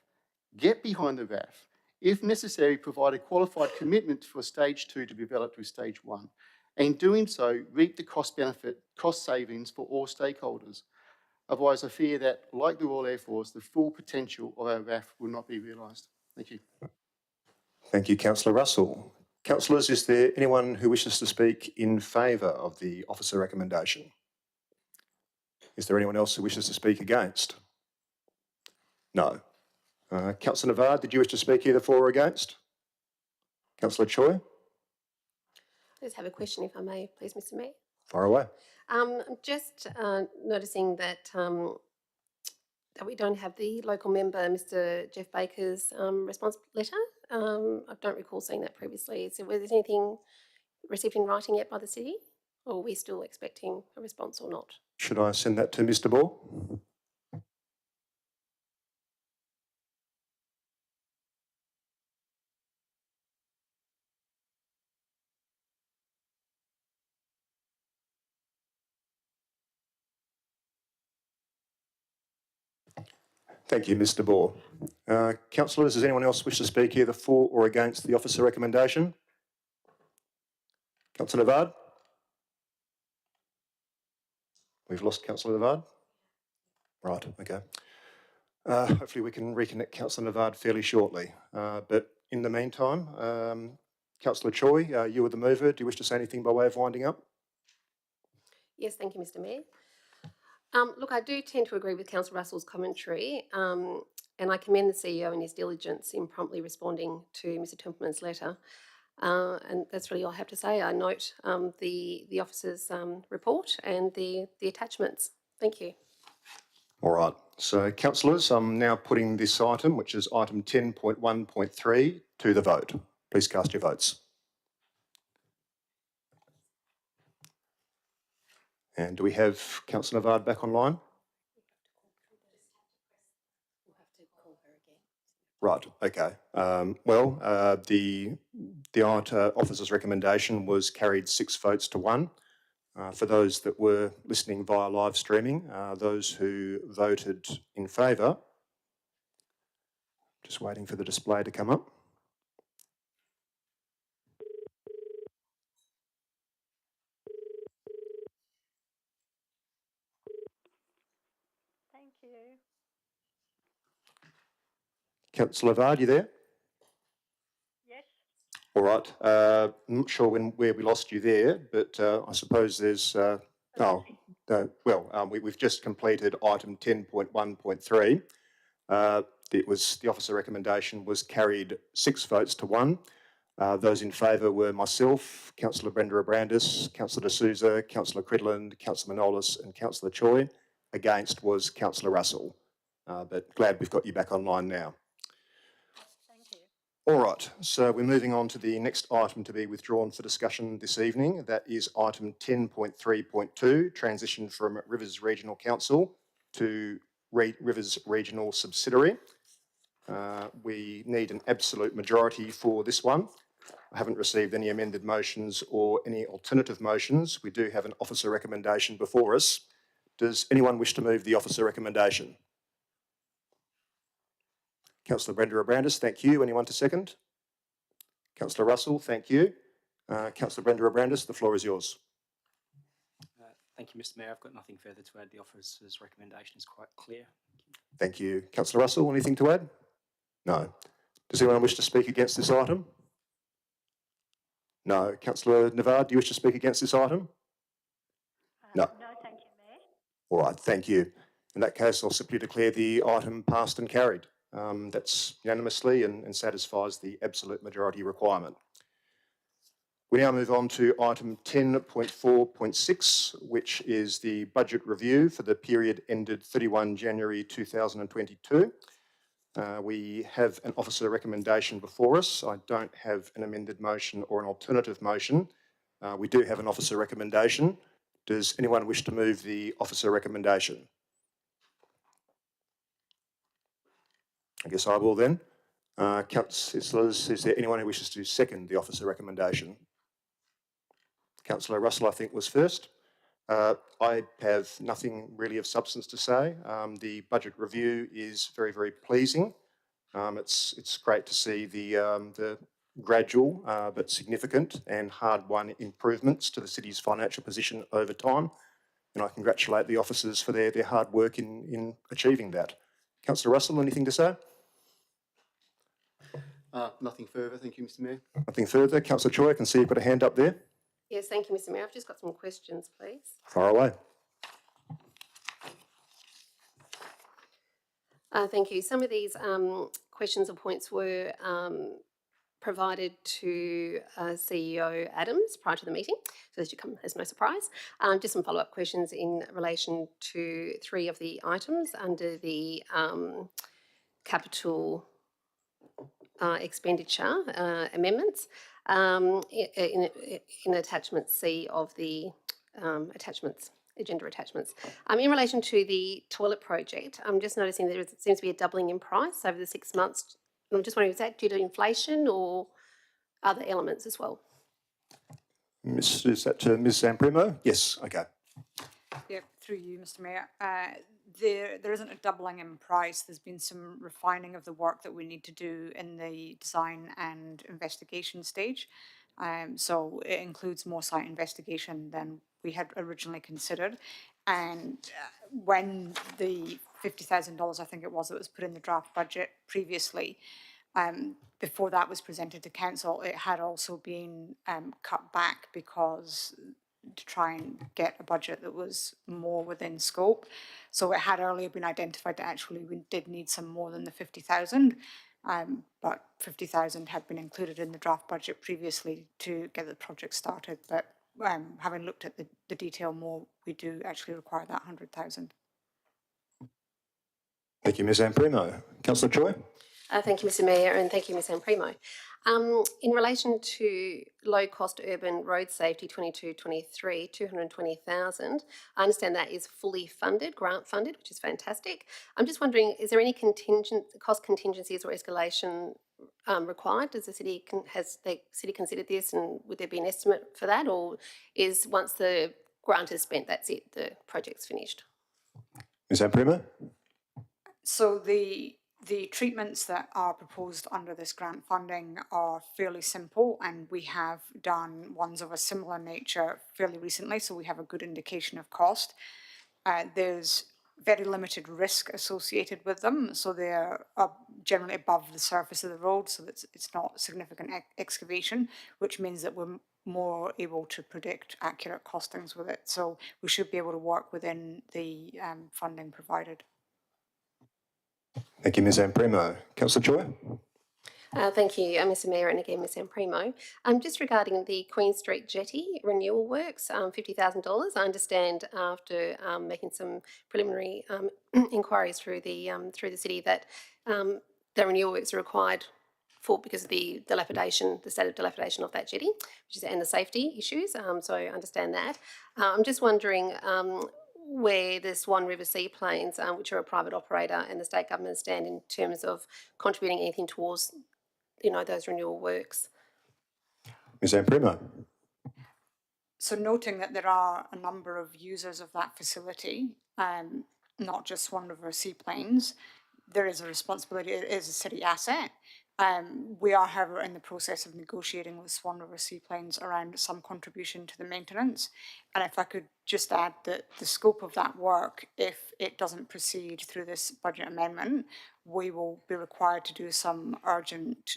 [SPEAKER 8] get behind the RAF, if necessary, provide a qualified commitment for stage 2 to be developed with stage 1, and doing so, reap the cost savings for all stakeholders. Otherwise, I fear that, like the Royal Air Force, the full potential of our RAF will not be realised. Thank you.
[SPEAKER 1] Thank you, Councillor Russell. Councillors, is there anyone who wishes to speak in favour of the officer recommendation? Is there anyone else who wishes to speak against? No. Councillor Navard, did you wish to speak either for or against? Councillor Choi?
[SPEAKER 9] I just have a question, if I may, please, Mr. Mayor.
[SPEAKER 1] Far away.
[SPEAKER 9] Just noticing that that we don't have the local member, Mr. Jeff Baker's response letter. I don't recall seeing that previously. So was there anything received in writing yet by the city, or are we still expecting a response or not?
[SPEAKER 1] Should I send that to Mr. Ball? Thank you, Mr. Bohr. Councillors, does anyone else wish to speak either for or against the officer recommendation? Councillor Navard? We've lost Councillor Navard? Right, okay. Hopefully we can reconnect Councillor Navard fairly shortly. But in the meantime, Councillor Choi, you were the mover. Do you wish to say anything by way of winding up?
[SPEAKER 9] Yes, thank you, Mr. Mayor. Look, I do tend to agree with Councillor Russell's commentary, and I commend the CEO and his diligence in promptly responding to Mr. Templeman's letter. And that's really all I have to say. I note the officer's report and the attachments. Thank you.
[SPEAKER 1] All right. So, councillors, I'm now putting this item, which is item 10.1.3, to the vote. Please cast your votes. And do we have Councillor Navard back online? Right, okay. The officer's recommendation was carried 6 votes to 1. For those that were listening via live streaming, those who voted in favour, just waiting for the display to come up.
[SPEAKER 3] Thank you.
[SPEAKER 1] Councillor Navard, you there?
[SPEAKER 3] Yes.
[SPEAKER 1] All right. I'm not sure where we lost you there, but I suppose there's. We've just completed item 10.1.3. The officer recommendation was carried 6 votes to 1. Those in favour were myself, Councillor Brenda Abrandis, Councillor D'Souza, Councillor Cridland, Councillor Manolis, and Councillor Choi. Against was Councillor Russell. But glad we've got you back online now. All right, so we're moving on to the next item to be withdrawn for discussion this evening. That is item 10.3.2, transition from Rivers Regional Council to Rivers Regional Subsidiary. We need an absolute majority for this one. I haven't received any amended motions or any alternative motions. We do have an officer recommendation before us. Does anyone wish to move the officer recommendation? Councillor Brenda Abrandis, thank you. Anyone to second? Councillor Russell, thank you. Councillor Brenda Abrandis, the floor is yours.
[SPEAKER 10] Thank you, Mr. Mayor. I've got nothing further to add. The officer's recommendation is quite clear.
[SPEAKER 1] Thank you. Councillor Russell, anything to add? No. Does anyone wish to speak against this item? No. Councillor Navard, do you wish to speak against this item? No.
[SPEAKER 3] No, thank you, Mayor.
[SPEAKER 1] All right, thank you. In that case, I'll simply declare the item passed and carried. That's unanimously and satisfies the absolute majority requirement. We now move on to item 10.4.6, which is the budget review for the period ended 31 January 2022. We have an officer recommendation before us. I don't have an amended motion or an alternative motion. We do have an officer recommendation. Does anyone wish to move the officer recommendation? I guess I will then. Councillors, is there anyone who wishes to second the officer recommendation? Councillor Russell, I think, was first. I have nothing really of substance to say. The budget review is very, very pleasing. It's great to see the gradual but significant and hard-won improvements to the city's financial position over time. And I congratulate the officers for their hard work in achieving that. Councillor Russell, anything to say?
[SPEAKER 8] Nothing further. Thank you, Mr. Mayor.
[SPEAKER 1] Nothing further. Councillor Choi, I can see you've got a hand up there.
[SPEAKER 9] Yes, thank you, Mr. Mayor. I've just got some questions, please.
[SPEAKER 1] Fire away.
[SPEAKER 9] Thank you. Some of these questions or points were provided to CEO Adams prior to the meeting, so this should come as no surprise. Just some follow-up questions in relation to 3 of the items under the capital expenditure amendments in attachment C of the agenda attachments. In relation to the toilet project, I'm just noticing there seems to be a doubling in price over the 6 months. I'm just wondering, is that due to inflation or other elements as well?
[SPEAKER 1] Is that Ms. Zamprimo? Yes, okay.
[SPEAKER 5] Yep, through you, Mr. Mayor. there isn't a doubling in price. There's been some refining of the work that we need to do in the design and investigation stage. So it includes more site investigation than we had originally considered. And when the $50,000, I think it was, that was put in the draft budget previously, before that was presented to council, it had also been cut back because to try and get a budget that was more within scope. So it had earlier been identified that actually we did need some more than the 50,000, but 50,000 had been included in the draft budget previously to get the project started. But having looked at the detail more, we do actually require that 100,000.
[SPEAKER 1] Thank you, Ms Amprimo. Councillor Choi?
[SPEAKER 9] Thank you, Mr Mayor, and thank you, Ms Amprimo. In relation to low-cost urban road safety 22-23, 220,000, I understand that is fully funded, grant funded, which is fantastic. I'm just wondering, is there any cost contingencies or escalation required? Does the city has the city considered this, and would there be an estimate for that, or is once the grant is spent, that's it, the project's finished?
[SPEAKER 1] Ms Amprimo?
[SPEAKER 5] So the treatments that are proposed under this grant funding are fairly simple, and we have done ones of a similar nature fairly recently, so we have a good indication of cost. There's very limited risk associated with them, so they're generally above the surface of the road, so it's not significant excavation, which means that we're more able to predict accurate costings with it. So we should be able to work within the funding provided.
[SPEAKER 1] Thank you, Ms Amprimo. Councillor Choi?
[SPEAKER 9] Thank you, Mr Mayor, and again, Ms Amprimo. Just regarding the Queen Street Jetty renewal works, $50,000. I understand after making some preliminary inquiries through the city that the renewal works are required because of the dilapidation, the state of dilapidation of that jetty, and the safety issues. So I understand that. I'm just wondering where the Swan River Seaplanes, which are a private operator, and the state government stand in terms of contributing anything towards, those renewal works.
[SPEAKER 1] Ms Amprimo?
[SPEAKER 5] So noting that there are a number of users of that facility, not just Swan River Seaplanes, there is a responsibility, it is a city asset. We are, however, in the process of negotiating with Swan River Seaplanes around some contribution to the maintenance. And if I could just add that the scope of that work, if it doesn't proceed through this budget amendment, we will be required to do some urgent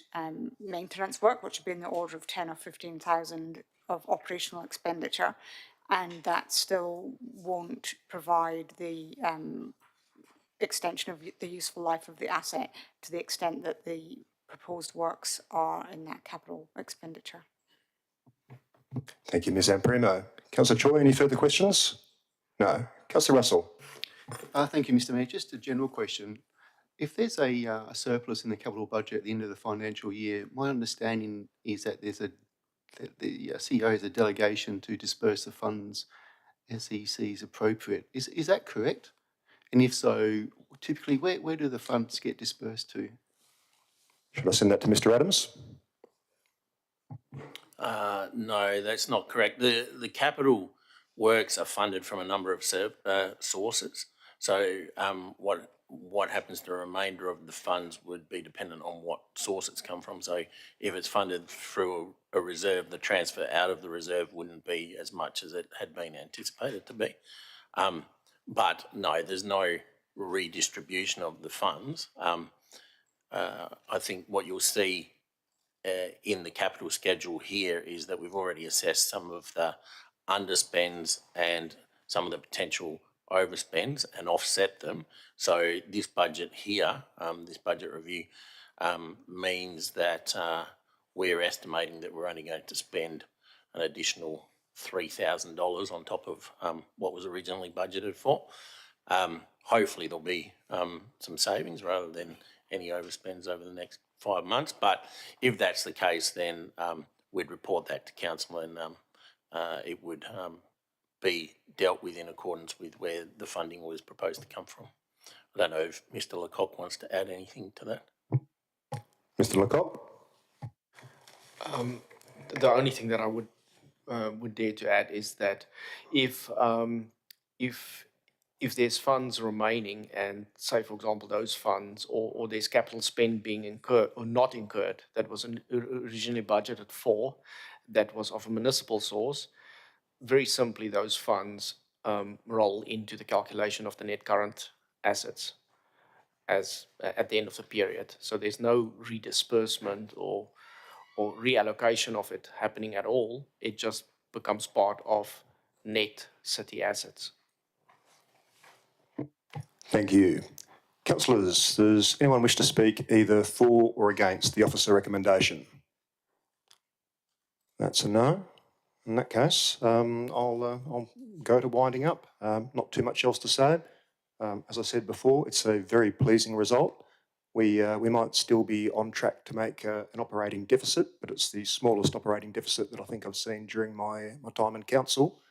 [SPEAKER 5] maintenance work, which would be in the order of 10 or 15,000 of operational expenditure. And that still won't provide the extension of the useful life of the asset to the extent that the proposed works are in that capital expenditure.
[SPEAKER 1] Thank you, Ms Amprimo. Councillor Choi, any further questions? No. Councillor Russell?
[SPEAKER 8] Thank you, Mr Mayor. Just a general question. If there's a surplus in the capital budget at the end of the financial year, my understanding is that the CEO has a delegation to disperse the funds as he sees appropriate. Is that correct? And if so, typically where do the funds get dispersed to?
[SPEAKER 1] Should I send that to Mr Adams?
[SPEAKER 11] No, that's not correct. The capital works are funded from a number of sources. So what happens to the remainder of the funds would be dependent on what source it's come from. So if it's funded through a reserve, the transfer out of the reserve wouldn't be as much as it had been anticipated to be. But no, there's no redistribution of the funds. I think what you'll see in the capital schedule here is that we've already assessed some of the underspends and some of the potential overspends and offset them. So this budget here, this budget review, means that we're estimating that we're only going to spend an additional $3,000 on top of what was originally budgeted for. Hopefully there'll be some savings rather than any overspends over the next 5 months. But if that's the case, then we'd report that to council, and it would be dealt with in accordance with where the funding was proposed to come from. I don't know if Mr Lecoq wants to add anything to that.
[SPEAKER 1] Mr Lecoq?
[SPEAKER 12] The only thing that I would dare to add is that if if there's funds remaining and say, for example, those funds or there's capital spend being incurred or not incurred that was originally budgeted for, that was of a municipal source, very simply those funds roll into the calculation of the net current assets as at the end of the period. So there's no redisbursement or reallocation of it happening at all. It just becomes part of net city assets.
[SPEAKER 1] Thank you. Councillors, does anyone wish to speak either for or against the officer recommendation? That's a no. In that case, I'll go to winding up. Not too much else to say. As I said before, it's a very pleasing result. We might still be on track to make an operating deficit, but it's the smallest operating deficit that I think I've seen during my time in council.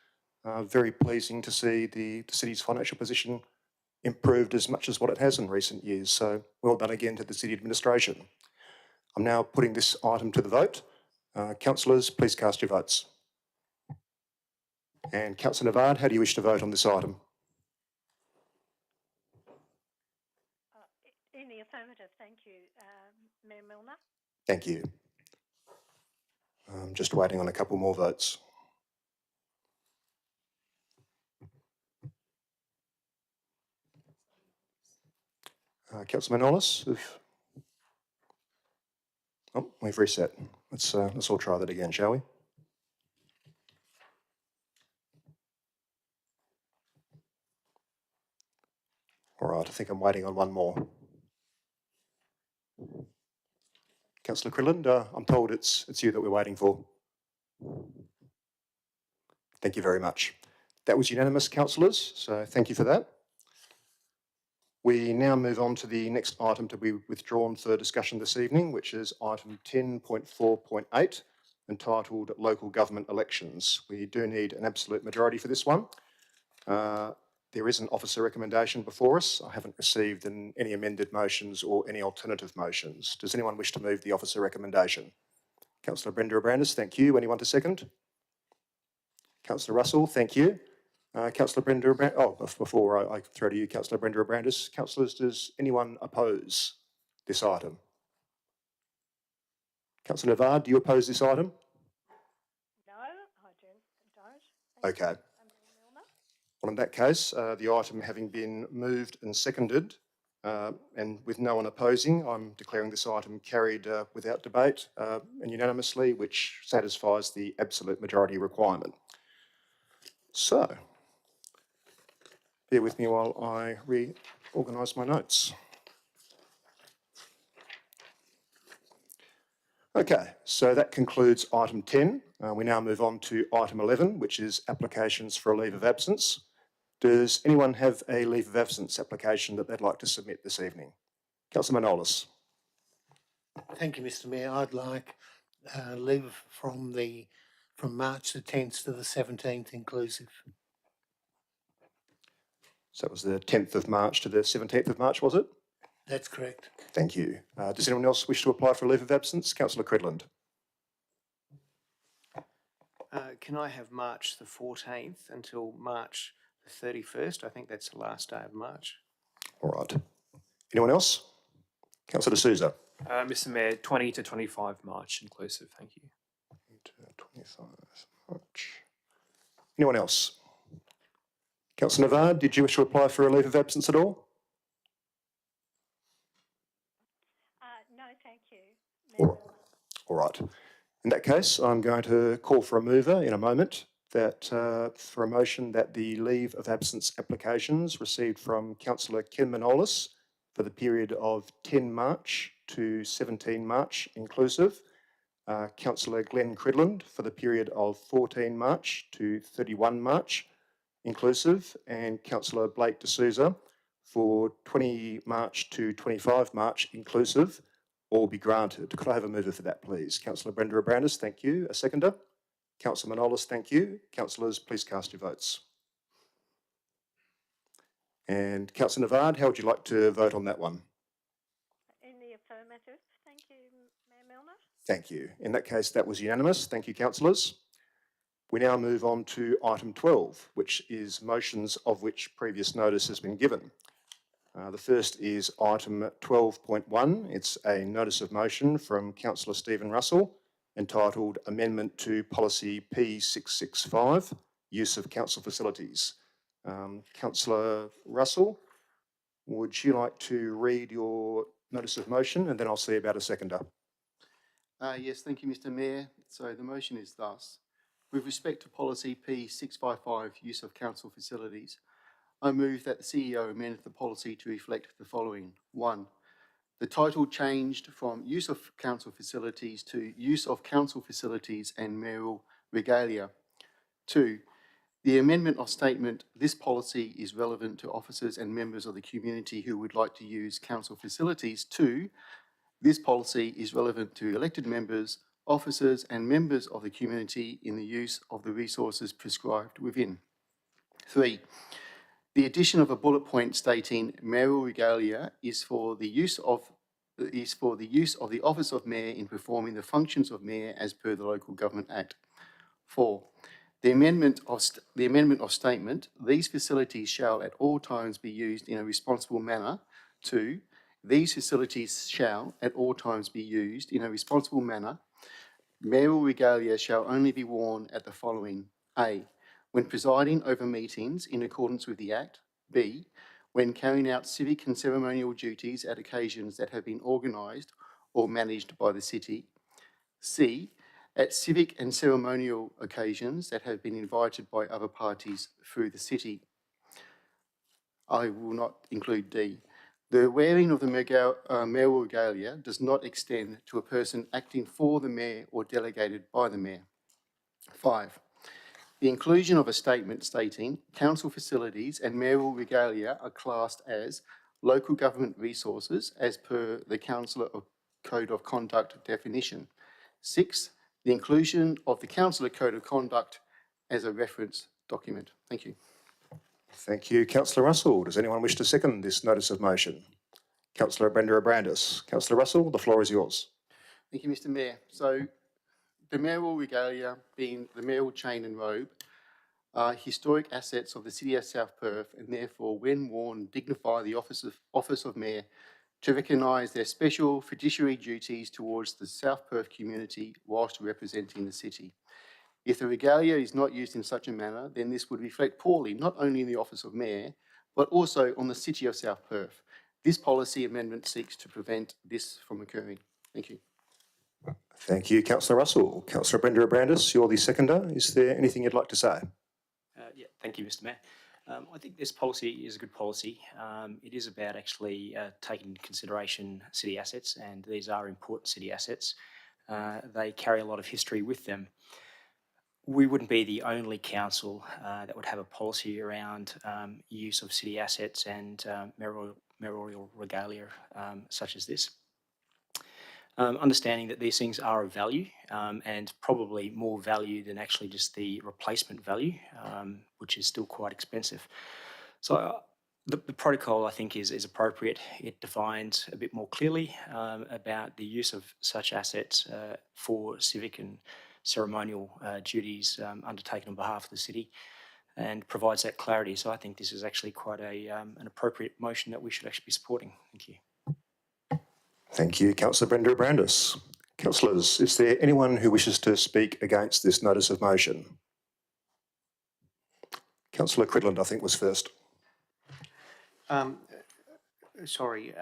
[SPEAKER 1] Very pleasing to see the city's financial position improved as much as what it has in recent years. So well done again to the city administration. I'm now putting this item to the vote. Councillors, please cast your votes. And Councillor Navard, how do you wish to vote on this item?
[SPEAKER 3] In the affirmative, thank you, Mayor Milner.
[SPEAKER 1] Thank you. I'm just waiting on a couple more votes. Councillor Manolis, we've reset. Let's all try that again, shall we? All right, I think I'm waiting on one more. Councillor Cridland, I'm told it's you that we're waiting for. Thank you very much. That was unanimous, councillors, so thank you for that. We now move on to the next item to be withdrawn for discussion this evening, which is item 10.4.8, entitled Local Government Elections. We do need an absolute majority for this one. There is an officer recommendation before us. I haven't received any amended motions or any alternative motions. Does anyone wish to move the officer recommendation? Councillor Brenda Abrandis, thank you. Anyone to second? Councillor Russell, thank you. Councillor Brenda Abrandis, before I throw to you, Councillor Brenda Abrandis. Councillors, does anyone oppose this item? Councillor Navard, do you oppose this item?
[SPEAKER 3] No, I don't.
[SPEAKER 1] Okay. Well, in that case, the item having been moved and seconded, and with no one opposing, I'm declaring this item carried without debate and unanimously, which satisfies the absolute majority requirement. So, bear with me while I reorganise my notes. Okay, so that concludes item 10. We now move on to item 11, which is applications for a leave of absence. Does anyone have a leave of absence application that they'd like to submit this evening? Councillor Manolis.
[SPEAKER 13] Thank you, Mr. Mayor. I'd like leave from March the 10th to the 17th inclusive.
[SPEAKER 1] So that was the 10th of March to the 17th of March, was it?
[SPEAKER 13] That's correct.
[SPEAKER 1] Thank you. Does anyone else wish to apply for a leave of absence? Councillor Cridland.
[SPEAKER 14] Can I have March the 14th until March the 31st? I think that's the last day of March.
[SPEAKER 1] All right. Anyone else? Councillor D'Souza.
[SPEAKER 15] Mr. Mayor, 20 to 25 March inclusive, thank you.
[SPEAKER 1] 25 March. Anyone else? Councillor Navard, did you wish to apply for a leave of absence at all?
[SPEAKER 3] No, thank you.
[SPEAKER 1] All right. In that case, I'm going to call for a mover in a moment for a motion that the leave of absence applications received from Councillor Ken Manolis for the period of 10 March to 17 March inclusive, Councillor Glenn Cridland for the period of 14 March to 31 March inclusive, and Councillor Blake D'Souza for 20 March to 25 March inclusive, all be granted. Could I have a mover for that, please? Councillor Brenda Abrandis, thank you. A seconder? Councillor Manolis, thank you. Councillors, please cast your votes. And Councillor Navard, how would you like to vote on that one?
[SPEAKER 3] In the affirmative, thank you, Mayor Milner.
[SPEAKER 1] Thank you. In that case, that was unanimous. Thank you, councillors. We now move on to item 12, which is motions of which previous notice has been given. The first is item 12.1. It's a notice of motion from Councillor Stephen Russell entitled Amendment to Policy P665, Use of Council Facilities. Councillor Russell, would you like to read your notice of motion, and then I'll see about a seconder.
[SPEAKER 8] Yes, thank you, Mr. Mayor. So the motion is thus. With respect to policy P655, use of council facilities, I move that the CEO amend the policy to reflect the following. 1. The title changed from use of council facilities to use of council facilities and mayoral regalia. 2. The amendment of statement, this policy is relevant to officers and members of the community who would like to use council facilities. 2. This policy is relevant to elected members, officers and members of the community in the use of the resources prescribed within. 3. The addition of a bullet point stating mayoral regalia is for the use of the office of mayor in performing the functions of mayor as per the Local Government Act. 4. The amendment of statement, these facilities shall at all times be used in a responsible manner. 2. These facilities shall at all times be used in a responsible manner. Mayoral regalia shall only be worn at the following. A. When presiding over meetings in accordance with the Act. B. When carrying out civic and ceremonial duties at occasions that have been organised or managed by the city. C. At civic and ceremonial occasions that have been invited by other parties through the city. I will not include D. The wearing of the mayoral regalia does not extend to a person acting for the mayor or delegated by the mayor. 5. The inclusion of a statement stating council facilities and mayoral regalia are classed as local government resources as per the Councillor Code of Conduct definition. 6. The inclusion of the Councillor Code of Conduct as a reference document. Thank you.
[SPEAKER 1] Thank you, Councillor Russell. Does anyone wish to second this notice of motion? Councillor Brenda Abrandis. Councillor Russell, the floor is yours.
[SPEAKER 8] Thank you, Mr. Mayor. So the mayoral regalia, being the mayoral chain and robe, are historic assets of the City of South Perth and therefore, when worn, dignify the office of Mayor to recognise their special fiduciary duties towards the South Perth community whilst representing the city. If the regalia is not used in such a manner, then this would reflect poorly not only in the office of Mayor, but also on the City of South Perth. This policy amendment seeks to prevent this from occurring. Thank you.
[SPEAKER 1] Thank you, Councillor Russell. Councillor Brenda Abrandis, you're the seconder. Is there anything you'd like to say?
[SPEAKER 10] Yeah, thank you, Mr. Mayor. I think this policy is a good policy. It is about actually taking into consideration city assets, and these are important city assets. They carry a lot of history with them. We wouldn't be the only council that would have a policy around use of city assets and mayoral regalia such as this. Understanding that these things are of value and probably more value than actually just the replacement value, which is still quite expensive. So the protocol, I think, is appropriate. It defines a bit more clearly about the use of such assets for civic and ceremonial duties undertaken on behalf of the city, and provides that clarity. So I think this is actually quite an appropriate motion that we should actually be supporting. Thank you.
[SPEAKER 1] Thank you, Councillor Brenda Abrandis. Councillors, is there anyone who wishes to speak against this notice of motion? Councillor Cridland, I think, was first.
[SPEAKER 14] Sorry,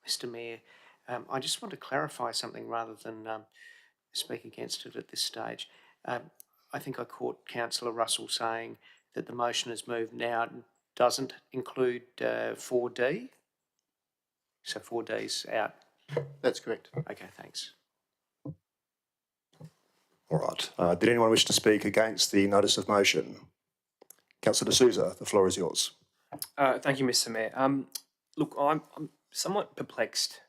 [SPEAKER 14] Mr. Mayor, I just want to clarify something rather than speak against it at this stage. I think I caught Councillor Russell saying that the motion has moved now doesn't include 4D. So 4D's out.
[SPEAKER 8] That's correct.
[SPEAKER 14] Okay, thanks.
[SPEAKER 1] All right. Did anyone wish to speak against the notice of motion? Councillor D'Souza, the floor is yours.
[SPEAKER 15] Thank you, Mr. Mayor. Look, I'm somewhat perplexed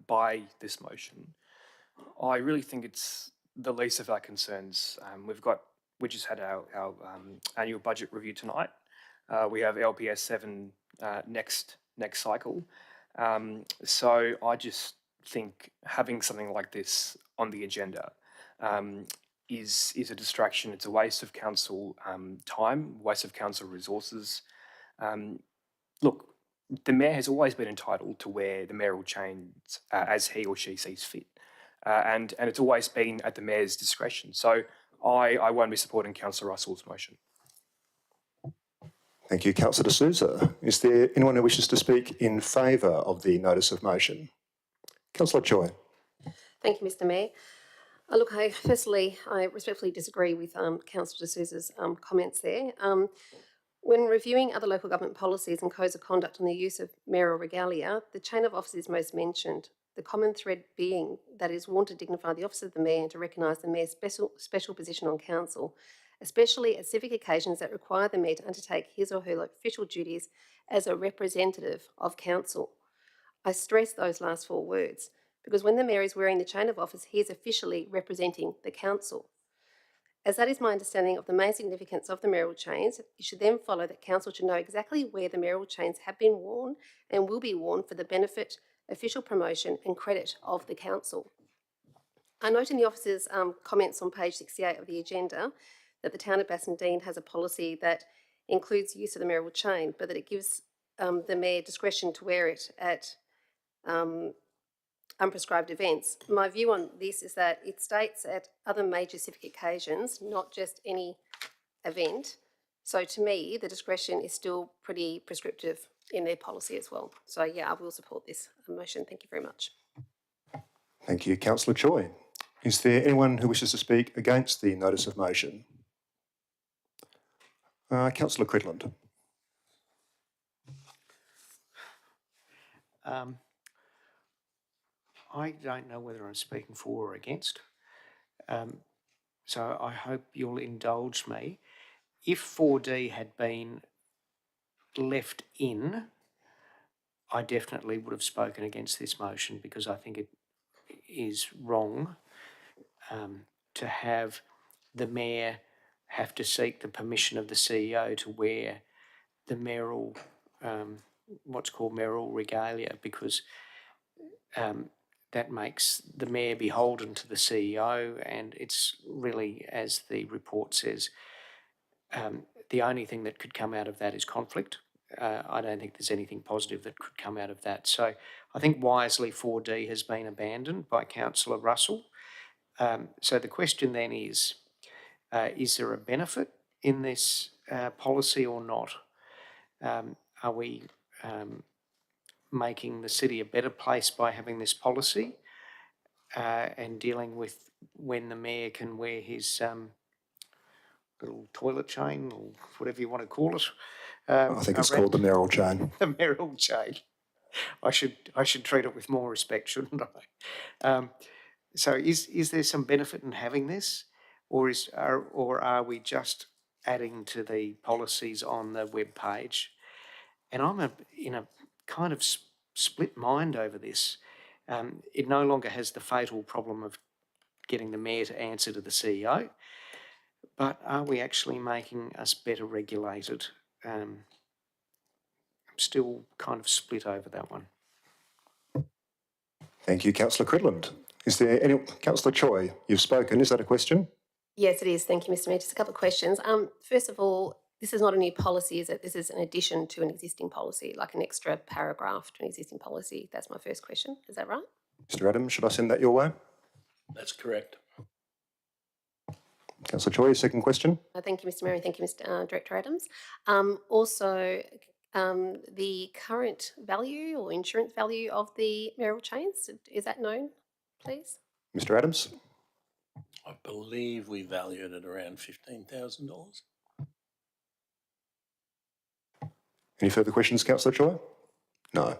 [SPEAKER 15] by this motion. I really think it's the least of our concerns. We just had our annual budget review tonight. We have LPS 7 next cycle. So I just think having something like this on the agenda is a distraction. It's a waste of council time, waste of council resources. Look, the mayor has always been entitled to wear the mayoral chains as he or she sees fit, and it's always been at the mayor's discretion. So I won't be supporting Councillor Russell's motion.
[SPEAKER 1] Thank you, Councillor D'Souza. Is there anyone who wishes to speak in favour of the notice of motion? Councillor Choi.
[SPEAKER 9] Thank you, Mr Mayor. Look, I respectfully disagree with Councillor D'Souza's comments there. When reviewing other local government policies and codes of conduct on the use of mayoral regalia, the chain of office is most mentioned, the common thread being that it is worn to dignify the office of the mayor and to recognise the mayor's special position on council, especially at civic occasions that require the mayor to undertake his or her official duties as a representative of council. I stress those last 4 words, because when the mayor is wearing the chain of office, he is officially representing the council. As that is my understanding of the main significance of the mayoral chains, it should then follow that council should know exactly where the mayoral chains have been worn and will be worn for the benefit, official promotion and credit of the council. I note in the officer's comments on page 68 of the agenda that the town of Bassendean has a policy that includes use of the mayoral chain, but that it gives the mayor discretion to wear it at unprescribed events. My view on this is that it states at other major civic occasions, not just any event. So to me, the discretion is still pretty prescriptive in their policy as well. So yeah, I will support this motion. Thank you very much.
[SPEAKER 1] Thank you, Councillor Choi. Is there anyone who wishes to speak against the notice of motion? Councillor Cridland.
[SPEAKER 14] I don't know whether I'm speaking for or against, so I hope you'll indulge me. If 4D had been left in, I definitely would have spoken against this motion, because I think it is wrong to have the mayor have to seek the permission of the CEO to wear the mayoral, what's called mayoral regalia, because that makes the mayor beholden to the CEO, and it's really, as the report says, the only thing that could come out of that is conflict. I don't think there's anything positive that could come out of that. So I think wisely 4D has been abandoned by Councillor Russell. So the question then is there a benefit in this policy or not? Are we making the city a better place by having this policy and dealing with when the mayor can wear his little toilet chain, or whatever you want to call it?
[SPEAKER 1] I think it's called the mayoral chain.
[SPEAKER 14] The mayoral chain. I should treat it with more respect, shouldn't I? So is there some benefit in having this, or are we just adding to the policies on the web page? And I'm in a kind of split mind over this. It no longer has the fatal problem of getting the mayor to answer to the CEO, but are we actually making us better regulated? I'm still kind of split over that one.
[SPEAKER 1] Thank you, Councillor Cridland. Is there any... Councillor Choi, you've spoken. Is that a question?
[SPEAKER 9] Yes, it is. Thank you, Mr Mayor. Just a couple of questions. First of all, this is not a new policy, is it? This is an addition to an existing policy, like an extra paragraph to an existing policy. That's my first question. Is that right?
[SPEAKER 1] Mr Adams, should I send that your way?
[SPEAKER 11] That's correct.
[SPEAKER 1] Councillor Choi, second question.
[SPEAKER 9] Thank you, Mr Mayor, and thank you, Mr Director Adams. Also, the current value or insurance value of the mayoral chains, is that known, please?
[SPEAKER 1] Mr Adams.
[SPEAKER 11] I believe we value it at around $15,000.
[SPEAKER 1] Any further questions, Councillor Choi? No.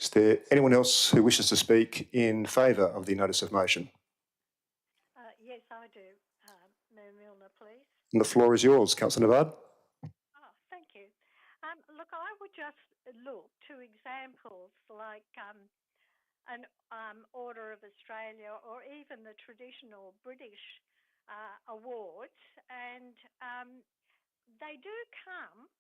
[SPEAKER 1] Is there anyone else who wishes to speak in favour of the notice of motion?
[SPEAKER 3] Yes, I do. Mayor Milner, please.
[SPEAKER 1] And the floor is yours, Councillor Navard.
[SPEAKER 3] Oh, thank you. Look, I would just look to examples like an Order of Australia, or even the traditional British awards, and they do come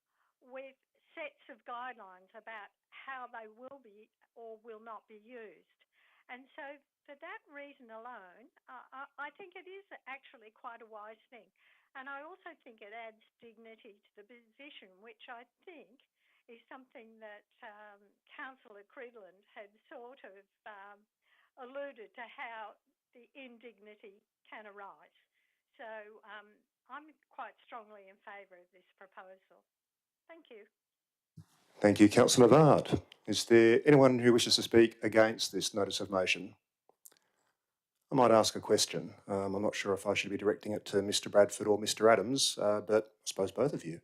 [SPEAKER 3] with sets of guidelines about how they will be or will not be used. And so for that reason alone, I think it is actually quite a wise thing. And I also think it adds dignity to the position, which I think is something that Councillor Cridland had sort of alluded to, how the indignity can arise. So I'm quite strongly in favour of this proposal. Thank you.
[SPEAKER 1] Thank you, Councillor Navard. Is there anyone who wishes to speak against this notice of motion? I might ask a question. I'm not sure if I should be directing it to Mr Bradford or Mr Adams, but I suppose both of you.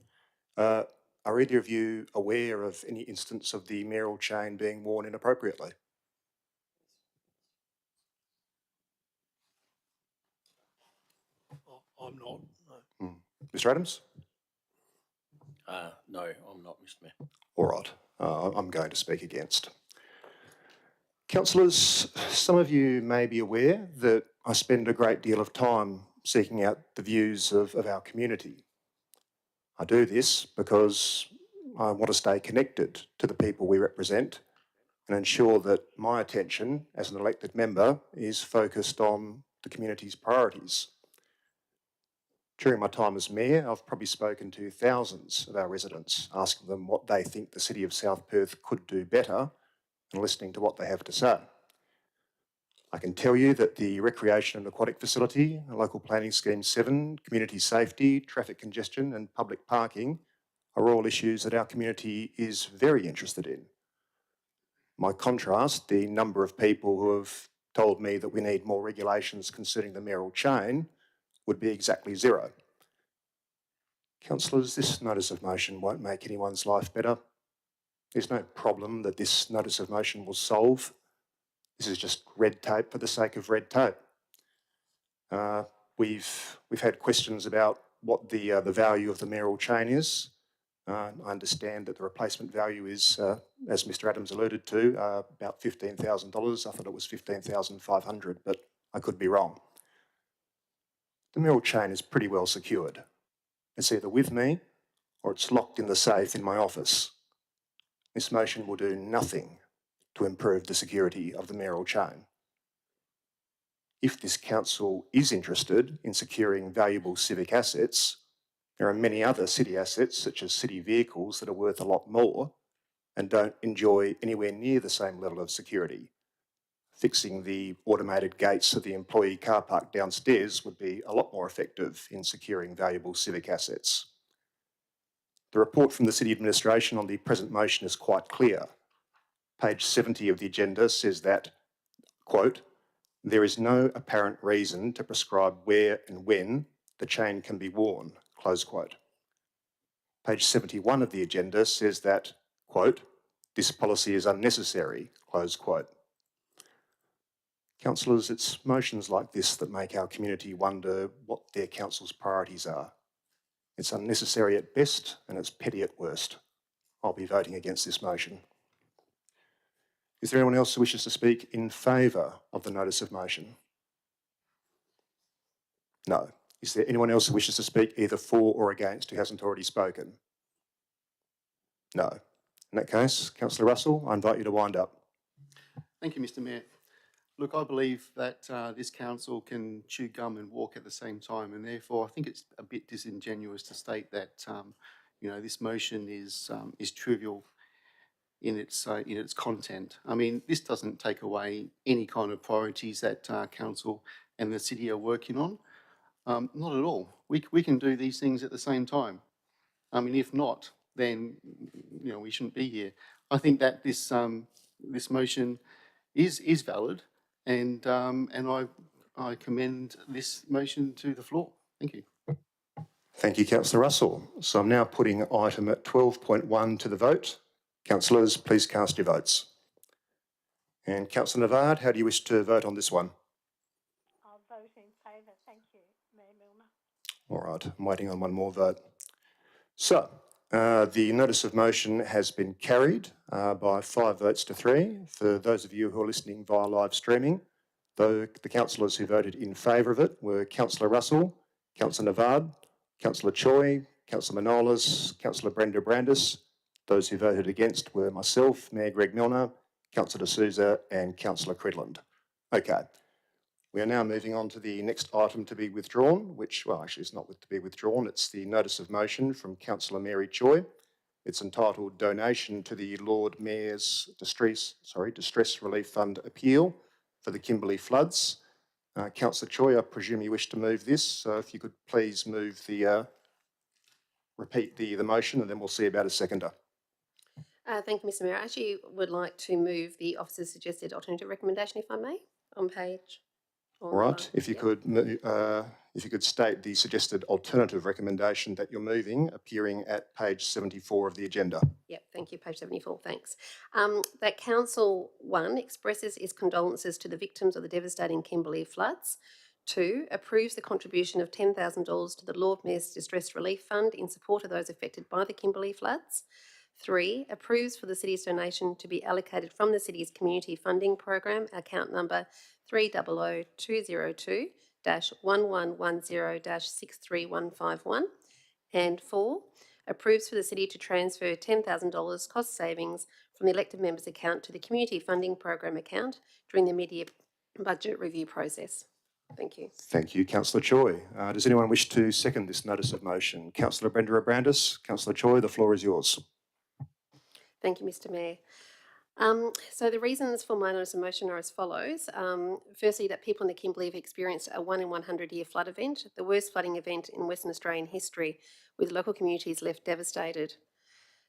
[SPEAKER 1] Are either of you aware of any instance of the mayoral chain being worn inappropriately?
[SPEAKER 7] I'm not, no.
[SPEAKER 1] Mr Adams?
[SPEAKER 11] No, I'm not, Mr Mayor.
[SPEAKER 1] All right, I'm going to speak against. Councillors, some of you may be aware that I spend a great deal of time seeking out the views of our community. I do this because I want to stay connected to the people we represent and ensure that my attention as an elected member is focused on the community's priorities. During my time as Mayor, I've probably spoken to thousands of our residents, asking them what they think the City of South Perth could do better and listening to what they have to say. I can tell you that the Recreation and Aquatic Facility, Local Planning Scheme 7, community safety, traffic congestion and public parking are all issues that our community is very interested in. By contrast, the number of people who have told me that we need more regulations concerning the mayoral chain would be exactly zero. Councillors, this notice of motion won't make anyone's life better. There's no problem that this notice of motion will solve. This is just red tape for the sake of red tape. We've had questions about what the value of the mayoral chain is. I understand that the replacement value is, as Mr Adams alluded to, about $15,000. I thought it was $15,500, but I could be wrong. The mayoral chain is pretty well secured. It's either with me or it's locked in the safe in my office. This motion will do nothing to improve the security of the mayoral chain. If this council is interested in securing valuable civic assets, there are many other city assets, such as city vehicles, that are worth a lot more and don't enjoy anywhere near the same level of security. Fixing the automated gates of the employee car park downstairs would be a lot more effective in securing valuable civic assets. The report from the City Administration on the present motion is quite clear. Page 70 of the agenda says that, quote, "There is no apparent reason to prescribe where and when the chain can be worn," close quote. Page 71 of the agenda says that, quote, "This policy is unnecessary," close quote. Councillors, it's motions like this that make our community wonder what their council's priorities are. It's unnecessary at best and it's petty at worst. I'll be voting against this motion. Is there anyone else who wishes to speak in favour of the notice of motion? No. Is there anyone else who wishes to speak either for or against who hasn't already spoken? No. In that case, Councillor Russell, I invite you to wind up.
[SPEAKER 8] Thank you, Mr Mayor. Look, I believe that this council can chew gum and walk at the same time, and therefore I think it's a bit disingenuous to state that this motion is trivial in its content. I mean, this doesn't take away any kind of priorities that council and the city are working on. Not at all. We can do these things at the same time. I mean, if not, then we shouldn't be here. I think that this motion is valid. And I commend this motion to the floor. Thank you.
[SPEAKER 1] Thank you, Councillor Russell. So I'm now putting item at 12.1 to the vote. Councillors, please cast your votes. And Councillor Navard, how do you wish to vote on this one?
[SPEAKER 3] I'll vote in favour. Thank you, Mayor Milner.
[SPEAKER 1] All right, I'm waiting on one more vote. So, the notice of motion has been carried by 5 votes to 3. For those of you who are listening via live streaming, though the councillors who voted in favour of it were Councillor Russell, Councillor Navard, Councillor Choi, Councillor Manolis, Councillor Brenda Brandis. Those who voted against were myself, Mayor Greg Milner, Councillor D'Souza and Councillor Cridland. Okay. We are now moving on to the next item to be withdrawn, which, well, actually it's not to be withdrawn, it's the notice of motion from Councillor Mary Choi. It's entitled Donation to the Lord Mayor's Distress Relief Fund Appeal for the Kimberley Floods. Councillor Choi, I presume you wish to move this, so if you could please move repeat the motion, and then we'll see about a seconder.
[SPEAKER 9] Thank you, Mr Mayor. I actually would like to move the officer's suggested alternative recommendation, if I may, on page.
[SPEAKER 1] All right, if you could state the suggested alternative recommendation that you're moving, appearing at page 74 of the agenda.
[SPEAKER 9] Yep, thank you, page 74, thanks. That Council 1 expresses its condolences to the victims of the devastating Kimberley floods. 2, approves the contribution of $10,000 to the Lord Mayor's Distress Relief Fund in support of those affected by the Kimberley floods. 3, approves for the City's donation to be allocated from the City's Community Funding Program, account number 300210-1110-63151. And 4, approves for the City to transfer $10,000 cost savings from the elected members' account to the Community Funding Program account during the mid-year budget review process. Thank you.
[SPEAKER 1] Thank you, Councillor Choi. Does anyone wish to second this notice of motion? Councillor Brenda Abrandis, Councillor Choi, the floor is yours.
[SPEAKER 9] Thank you, Mr Mayor. So the reasons for my notice of motion are as follows. Firstly, that people in the Kimberley have experienced a 1 in 100 year flood event, the worst flooding event in Western Australian history, with local communities left devastated.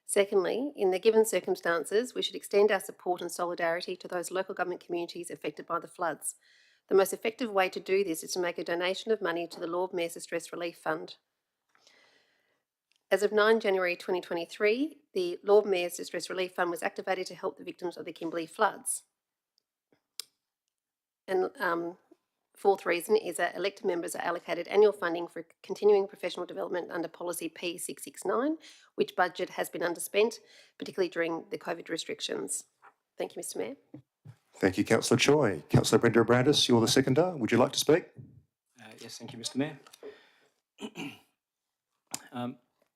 [SPEAKER 9] Secondly, in the given circumstances, we should extend our support and solidarity to those local government communities affected by the floods. The most effective way to do this is to make a donation of money to the Lord Mayor's Distress Relief Fund. As of 9 January 2023, the Lord Mayor's Distress Relief Fund was activated to help the victims of the Kimberley floods. And fourth reason is that elected members are allocated annual funding for continuing professional development under policy P669, which budget has been underspent, particularly during the COVID restrictions. Thank you, Mr Mayor.
[SPEAKER 1] Thank you, Councillor Choi. Councillor Brenda Abrandis, you're the seconder. Would you like to speak?
[SPEAKER 10] Yes, thank you, Mr Mayor.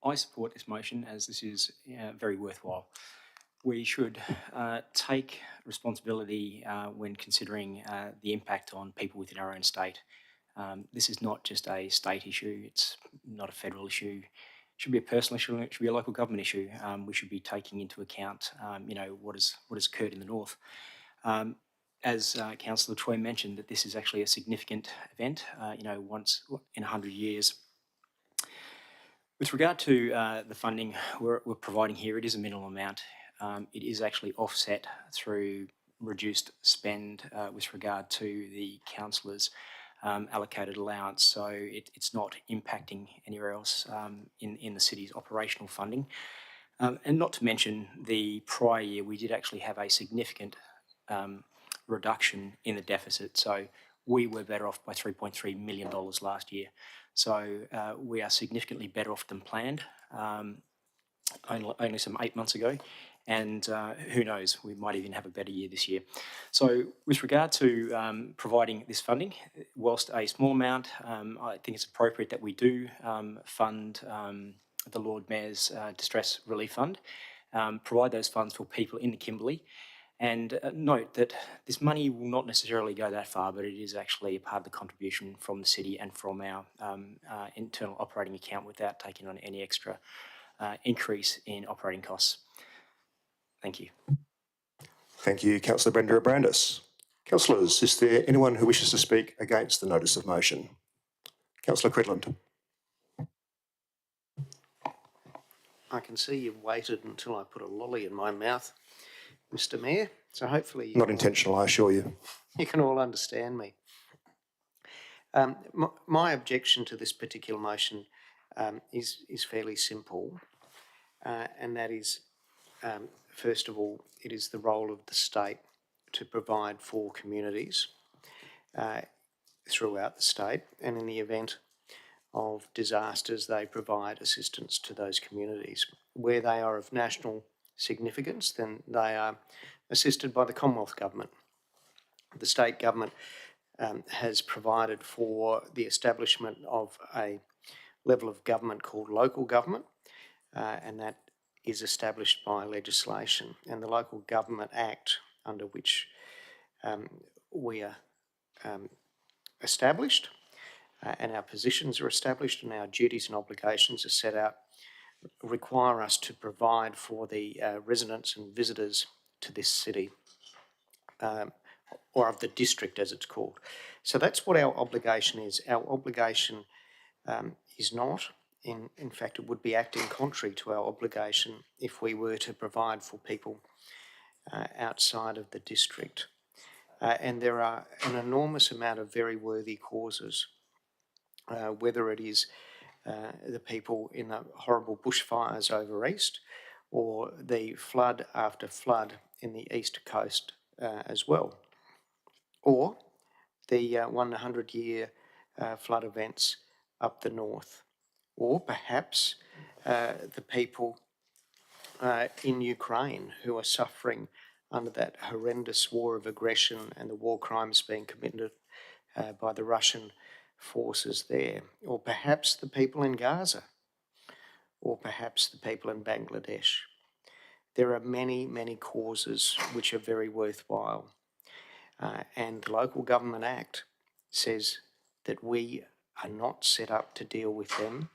[SPEAKER 10] I support this motion as this is very worthwhile. We should take responsibility when considering the impact on people within our own state. This is not just a state issue, it's not a federal issue. It should be a personal issue, it should be a local government issue. We should be taking into account what has occurred in the north. As Councillor Choi mentioned, that this is actually a significant event, once in 100 years. With regard to the funding we're providing here, it is a minimal amount. It is actually offset through reduced spend with regard to the councillors' allocated allowance, so it's not impacting anywhere else in the city's operational funding. And not to mention, the prior year we did actually have a significant reduction in the deficit, so we were better off by $3.3 million last year. So we are significantly better off than planned, only some 8 months ago, and who knows, we might even have a better year this year. So with regard to providing this funding, whilst a small amount, I think it's appropriate that we do fund the Lord Mayor's Distress Relief Fund, provide those funds for people in the Kimberley. And note that this money will not necessarily go that far, but it is actually a part of the contribution from the city and from our internal operating account without taking on any extra increase in operating costs. Thank you.
[SPEAKER 1] Thank you, Councillor Brenda Abrandis. Councillors, is there anyone who wishes to speak against the notice of motion? Councillor Cridland.
[SPEAKER 14] I can see you've waited until I put a lolly in my mouth, Mr Mayor, so hopefully...
[SPEAKER 1] Not intentional, I assure you.
[SPEAKER 14] You can all understand me. My objection to this particular motion is fairly simple, and that is, first of all, it is the role of the state to provide for communities throughout the state, and in the event of disasters, they provide assistance to those communities. Where they are of national significance, then they are assisted by the Commonwealth Government. The state government has provided for the establishment of a level of government called local government, and that is established by legislation. And the Local Government Act, under which we are established, and our positions are established, and our duties and obligations are set out, require us to provide for the residents and visitors to this city, or of the district as it's called. So that's what our obligation is. Our obligation is not, in fact, it would be acting contrary to our obligation if we were to provide for people outside of the district. And there are an enormous amount of very worthy causes, whether it is the people in the horrible bushfires over east, or the flood after flood in the east coast as well, or the 100-year flood events up the north, or perhaps the people in Ukraine who are suffering under that horrendous war of aggression and the war crimes being committed by the Russian forces there, or perhaps the people in Gaza, or perhaps the people in Bangladesh. There are many, many causes which are very worthwhile. And the Local Government Act says that we are not set up to deal with them.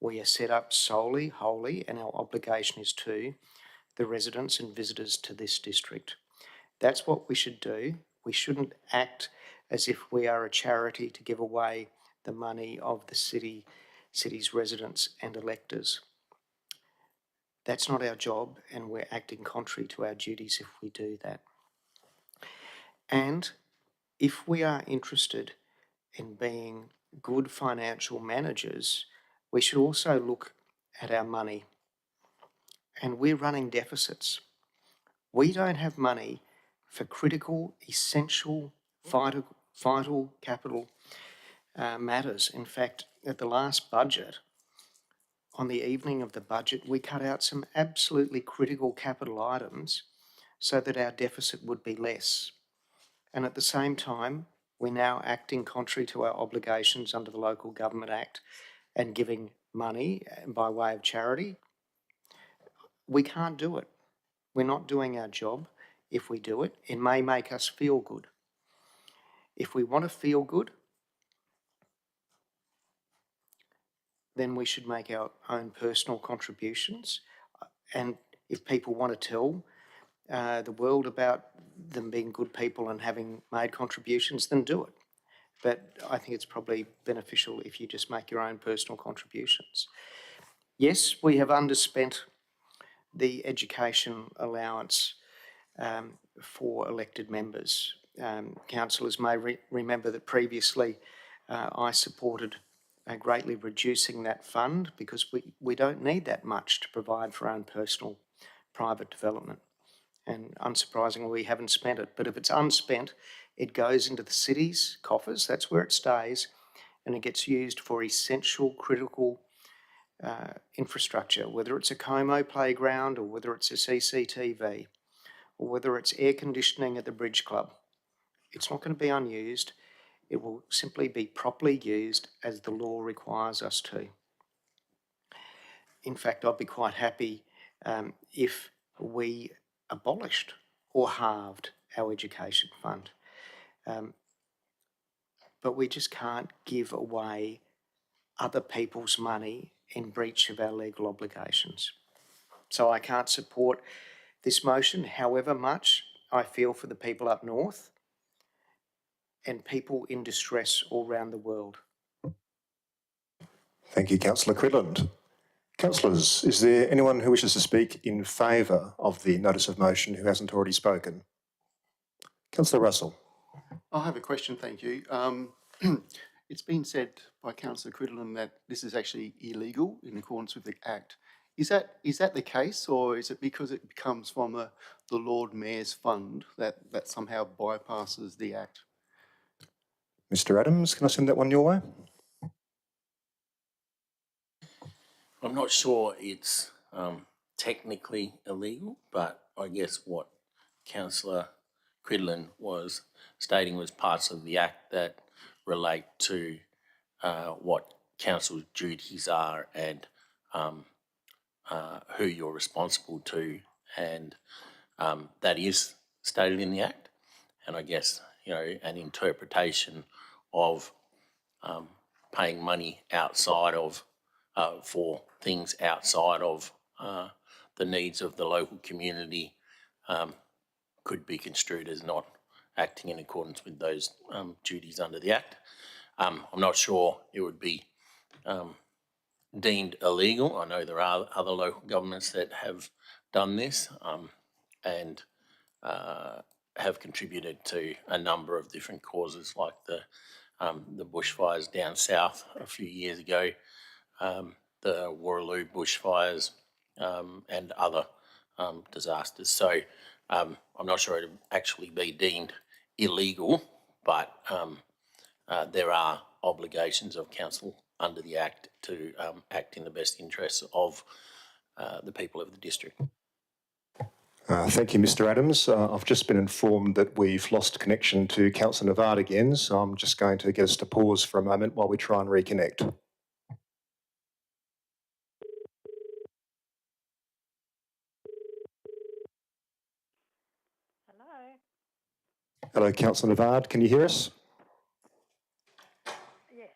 [SPEAKER 14] We are set up solely, wholly, and our obligation is to the residents and visitors to this district. That's what we should do. We shouldn't act as if we are a charity to give away the money of the city's residents and electors. That's not our job, and we're acting contrary to our duties if we do that. And if we are interested in being good financial managers, we should also look at our money. And we're running deficits. We don't have money for critical, essential, vital capital matters. In fact, at the last budget, on the evening of the budget, we cut out some absolutely critical capital items so that our deficit would be less. And at the same time, we're now acting contrary to our obligations under the Local Government Act and giving money by way of charity. We can't do it. We're not doing our job. If we do it, it may make us feel good. If we want to feel good, then we should make our own personal contributions. And if people want to tell the world about them being good people and having made contributions, then do it. But I think it's probably beneficial if you just make your own personal contributions. Yes, we have underspent the education allowance for elected members. Councillors may remember that previously I supported greatly reducing that fund because we don't need that much to provide for our own personal private development. And unsurprisingly, we haven't spent it. But if it's unspent, it goes into the city's coffers, that's where it stays, and it gets used for essential, critical infrastructure, whether it's a Como playground or whether it's a CCTV or whether it's air conditioning at the Bridge Club. It's not going to be unused. It will simply be properly used as the law requires us to. In fact, I'd be quite happy if we abolished or halved our education fund. But we just can't give away other people's money in breach of our legal obligations. So I can't support this motion, however much I feel for the people up north and people in distress all around the world.
[SPEAKER 1] Thank you, Councillor Quidland. Councillors, is there anyone who wishes to speak in favour of the notice of motion who hasn't already spoken? Councillor Russell.
[SPEAKER 8] I have a question, thank you. It's been said by Councillor Quidland that this is actually illegal in accordance with the Act. Is that the case, or is it because it comes from the Lord Mayor's fund that somehow bypasses the Act?
[SPEAKER 1] Mr Adams, can I send that one your way?
[SPEAKER 11] I'm not sure it's technically illegal, but I guess what Councillor Quidland was stating was parts of the Act that relate to what council's duties are and who you're responsible to, and that is stated in the Act. And I guess, an interpretation of paying money outside of, for things outside of the needs of the local community could be construed as not acting in accordance with those duties under the Act. I'm not sure it would be deemed illegal. I know there are other local governments that have done this and have contributed to a number of different causes, like the bushfires down south a few years ago, the Warraloo bushfires, and other disasters. So I'm not sure it'd actually be deemed illegal, but there are obligations of council under the Act to act in the best interests of the people of the district.
[SPEAKER 1] Thank you, Mr Adams. I've just been informed that we've lost connection to Councillor Navard again, so I'm just going to get us to pause for a moment while we try and reconnect.
[SPEAKER 3] Hello?
[SPEAKER 1] Hello, Councillor Navard, can you hear us?
[SPEAKER 3] Yes.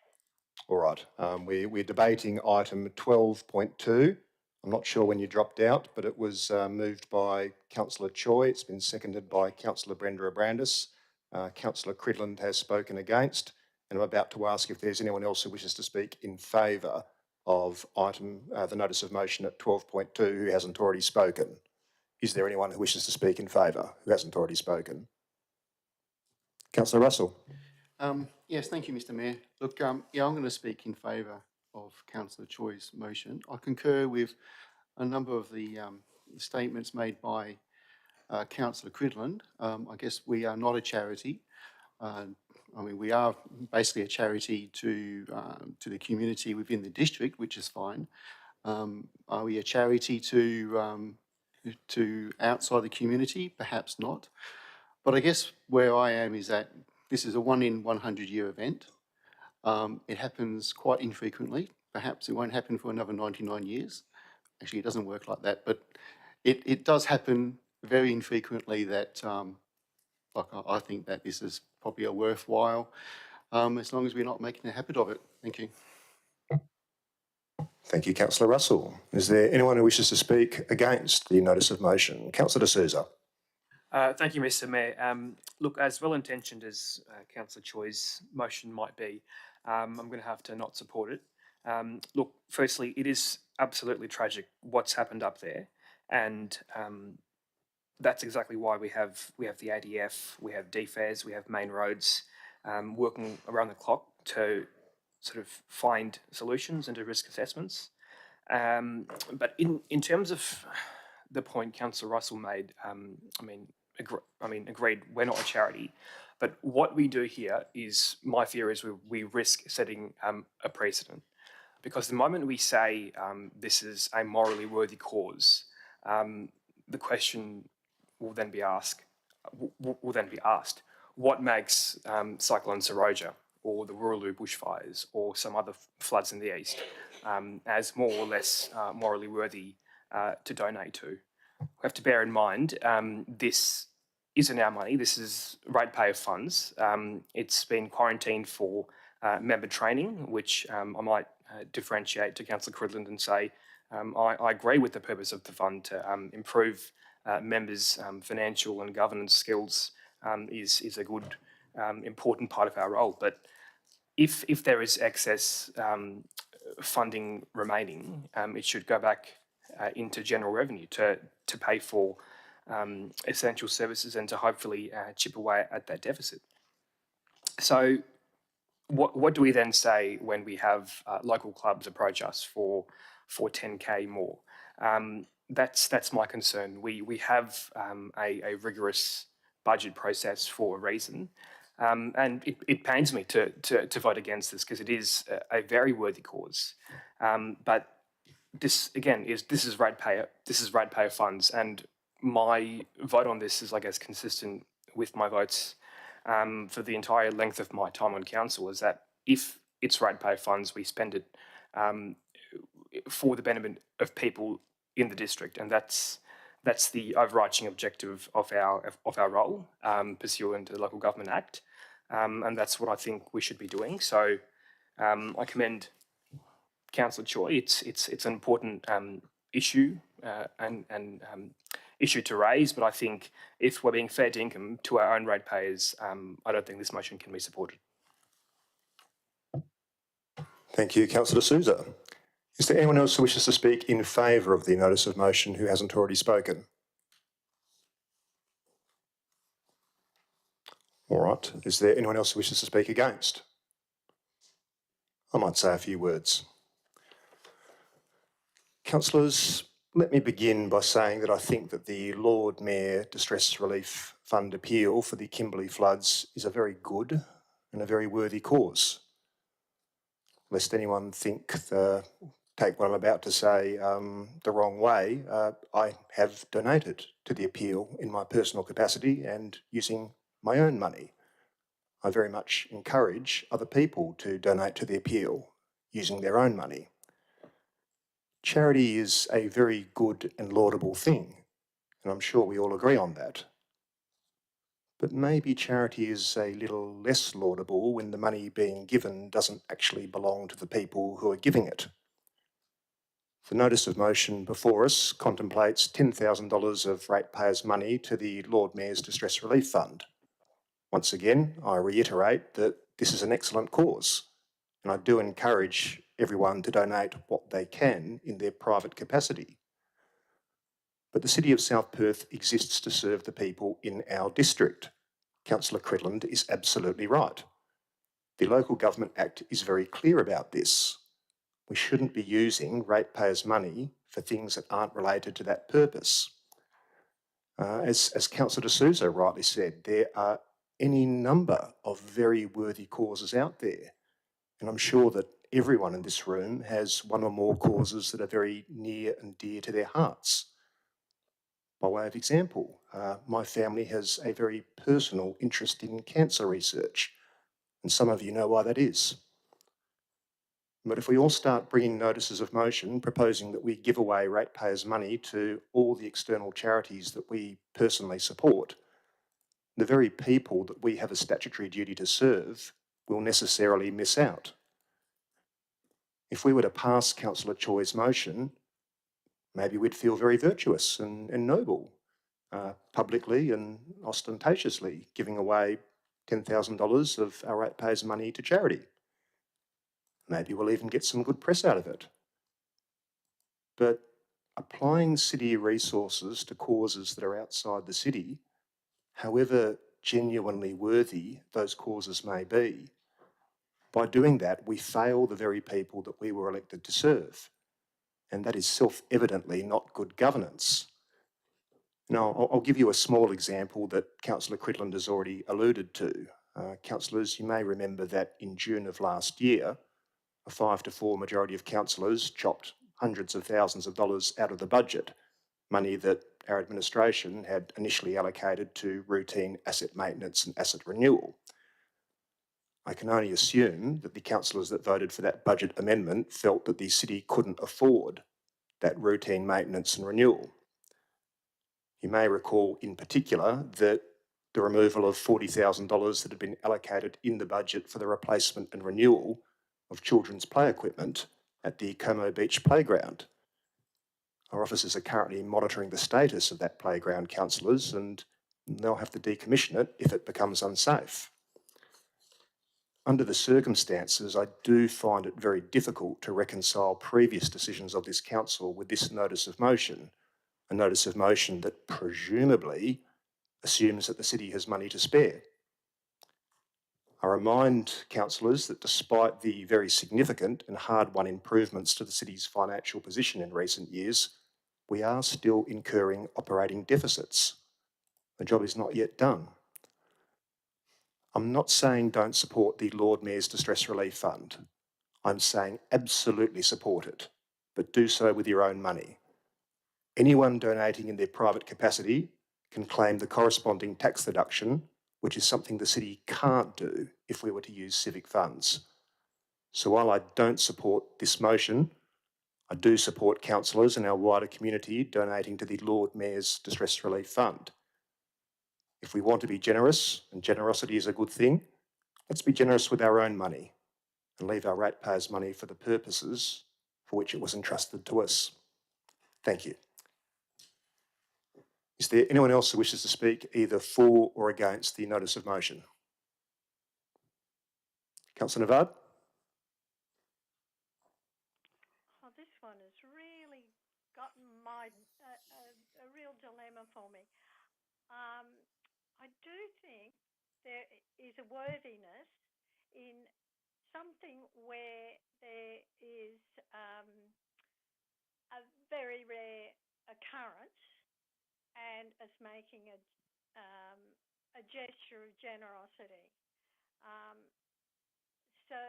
[SPEAKER 1] All right, we're debating item 12.2. I'm not sure when you dropped out, but it was moved by Councillor Choi. It's been seconded by Councillor Brenda Abrandis. Councillor Cridland has spoken against, and I'm about to ask if there's anyone else who wishes to speak in favour of the notice of motion at 12.2 who hasn't already spoken. Is there anyone who wishes to speak in favour who hasn't already spoken? Councillor Russell.
[SPEAKER 8] Yes, thank you, Mr Mayor. Look, yeah, I'm going to speak in favour of Councillor Choi's motion. I concur with a number of the statements made by Councillor Cridland. I guess we are not a charity. I mean, we are basically a charity to the community within the district, which is fine. Are we a charity to outside the community? Perhaps not. But I guess where I am is that this is a 1 in 100 year event. It happens quite infrequently. Perhaps it won't happen for another 99 years. Actually, it doesn't work like that, but it does happen very infrequently that, I think that this is probably a worthwhile, as long as we're not making a habit of it. Thank you.
[SPEAKER 1] Thank you, Councillor Russell. Is there anyone who wishes to speak against the notice of motion? Councillor D'Souza.
[SPEAKER 15] Thank you, Mr Mayor. Look, as well-intentioned as Councillor Choi's motion might be, I'm going to have to not support it. Look, firstly, it is absolutely tragic what's happened up there, and that's exactly why we have the ADF, we have DFARS, we have Main Roads working around the clock to sort of find solutions and do risk assessments. But in terms of the point Councillor Russell made, agreed, we're not a charity. But what we do here is, my fear is we risk setting a precedent. Because the moment we say this is a morally worthy cause, the question will then be asked, what makes Cyclone Seroja or the Warraloo bushfires or some other floods in the east as more or less morally worthy to donate to? We have to bear in mind this isn't our money, this is ratepayer funds. It's been quarantined for member training, which I might differentiate to Councillor Cridland and say I agree with the purpose of the fund to improve members' financial and governance skills is a good, important part of our role. But if there is excess funding remaining, it should go back into general revenue to pay for essential services and to hopefully chip away at that deficit. So what do we then say when we have local clubs approach us for 10K more? That's my concern. We have a rigorous budget process for a reason. And it pains me to vote against this because it is a very worthy cause. But this again this is ratepayer funds, and my vote on this is, I guess, consistent with my votes for the entire length of my time on council. Is that if it's ratepayer funds, we spend it for the benefit of people in the district, and that's That's the overarching objective of our role pursuant to the Local Government Act, and that's what I think we should be doing. So I commend Councillor Choi. It's an important issue and issue to raise, but I think if we're being fair dinkum to our own ratepayers, I don't think this motion can be supported.
[SPEAKER 1] Thank you, Councillor Sousa. Is there anyone else who wishes to speak in favour of the notice of motion who hasn't already spoken? All right. Is there anyone else who wishes to speak against? I might say a few words. Councillors, let me begin by saying that I think that the Lord Mayor Distress Relief Fund appeal for the Kimberley floods is a very good and a very worthy cause. Lest anyone take what I'm about to say the wrong way, I have donated to the appeal in my personal capacity and using my own money. I very much encourage other people to donate to the appeal using their own money. Charity is a very good and laudable thing, and I'm sure we all agree on that. But maybe charity is a little less laudable when the money being given doesn't actually belong to the people who are giving it. The notice of motion before us contemplates $10,000 of ratepayers' money to the Lord Mayor's Distress Relief Fund. Once again, I reiterate that this is an excellent cause, and I do encourage everyone to donate what they can in their private capacity. But the City of South Perth exists to serve the people in our district. Councillor Cretland is absolutely right. The Local Government Act is very clear about this. We shouldn't be using ratepayers' money for things that aren't related to that purpose. As Councillor D'Souza rightly said, there are any number of very worthy causes out there, and I'm sure that everyone in this room has one or more causes that are very near and dear to their hearts. By way of example, my family has a very personal interest in cancer research, and some of you know why that is. But if we all start bringing notices of motion proposing that we give away ratepayers' money to all the external charities that we personally support, the very people that we have a statutory duty to serve will necessarily miss out. If we were to pass Councillor Choi's motion, maybe we'd feel very virtuous and noble, publicly and ostentatiously giving away $10,000 of our ratepayers' money to charity. Maybe we'll even get some good press out of it. But applying city resources to causes that are outside the city, however genuinely worthy those causes may be, by doing that, we fail the very people that we were elected to serve. And that is self-evidently not good governance. Now, I'll give you a small example that Councillor Cretland has already alluded to. Councillors, you may remember that in June of last year, a 5-4 majority of councillors chopped hundreds of thousands of dollars out of the budget, money that our administration had initially allocated to routine asset maintenance and asset renewal. I can only assume that the councillors that voted for that budget amendment felt that the city couldn't afford that routine maintenance and renewal. You may recall in particular that the removal of $40,000 that had been allocated in the budget for the replacement and renewal of children's play equipment at the Como Beach Playground. Our officers are currently monitoring the status of that playground, councillors, and they'll have to decommission it if it becomes unsafe. Under the circumstances, I do find it very difficult to reconcile previous decisions of this council with this notice of motion, a notice of motion that presumably assumes that the city has money to spare. I remind councillors that despite the very significant and hard-won improvements to the city's financial position in recent years, we are still incurring operating deficits. The job is not yet done. I'm not saying don't support the Lord Mayor's Distress Relief Fund. I'm saying absolutely support it, but do so with your own money. Anyone donating in their private capacity can claim the corresponding tax deduction, which is something the city can't do if we were to use civic funds. So while I don't support this motion, I do support councillors and our wider community donating to the Lord Mayor's Distress Relief Fund. If we want to be generous, and generosity is a good thing, let's be generous with our own money and leave our ratepayers' money for the purposes for which it was entrusted to us. Thank you. Is there anyone else who wishes to speak either for or against the notice of motion? Councillor Navard?
[SPEAKER 3] Oh, this one has really gotten a real dilemma for me. I do think there is a worthiness in something where there is a very rare occurrence and us making a gesture of generosity. So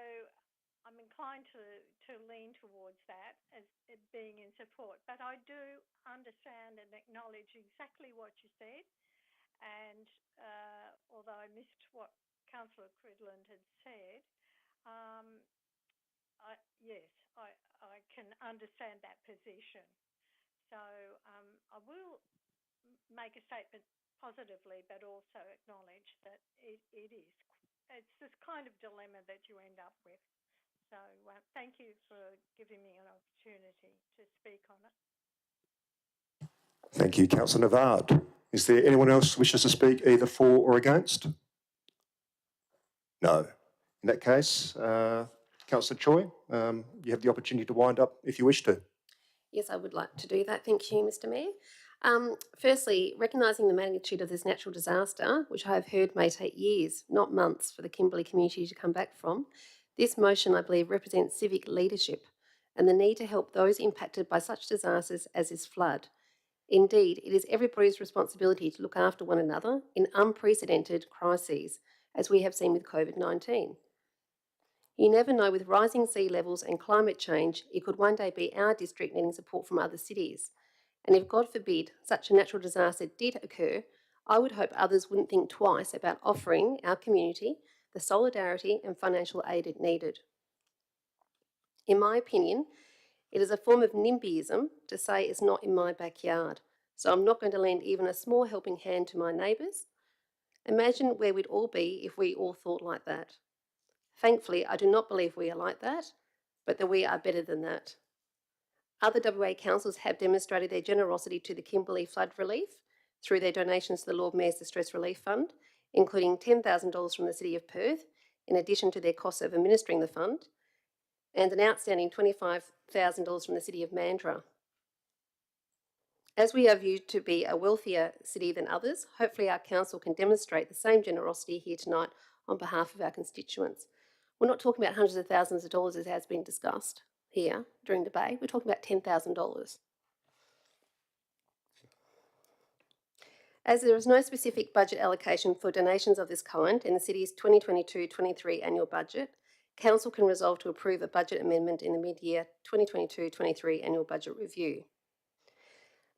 [SPEAKER 3] I'm inclined to lean towards that as it being in support. But I do understand and acknowledge exactly what you said. And although I missed what Councillor Cridland had said, yes, I can understand that position. So I will make a statement positively, but also acknowledge that it's this kind of dilemma that you end up with. So thank you for giving me an opportunity to speak on it.
[SPEAKER 1] Thank you, Councillor Navard. Is there anyone else who wishes to speak either for or against? No. In that case, Councillor Choi, you have the opportunity to wind up if you wish to.
[SPEAKER 9] Yes, I would like to do that. Thank you, Mr Mayor. Firstly, recognising the magnitude of this natural disaster, which I have heard may take years, not months, for the Kimberley community to come back from, this motion, I believe, represents civic leadership and the need to help those impacted by such disasters as this flood. Indeed, it is everybody's responsibility to look after one another in unprecedented crises, as we have seen with COVID-19. You never know, with rising sea levels and climate change, it could one day be our district needing support from other cities. And if, God forbid, such a natural disaster did occur, I would hope others wouldn't think twice about offering our community the solidarity and financial aid it needed. In my opinion, it is a form of NIMBYism to say it's not in my backyard, so I'm not going to lend even a small helping hand to my neighbours. Imagine where we'd all be if we all thought like that. Thankfully, I do not believe we are like that, but that we are better than that. Other WA councils have demonstrated their generosity to the Kimberley flood relief through their donations to the Lord Mayor's Distress Relief Fund, including $10,000 from the City of Perth, in addition to their costs of administering the fund, and an outstanding $25,000 from the City of Mandurah. As we are viewed to be a wealthier city than others, hopefully our council can demonstrate the same generosity here tonight on behalf of our constituents. We're not talking about hundreds of thousands of dollars as has been discussed here during debate. We're talking about $10,000. As there is no specific budget allocation for donations of this kind in the City's 2022-23 annual budget, Council can resolve to approve a budget amendment in the mid-year 2022-23 annual budget review.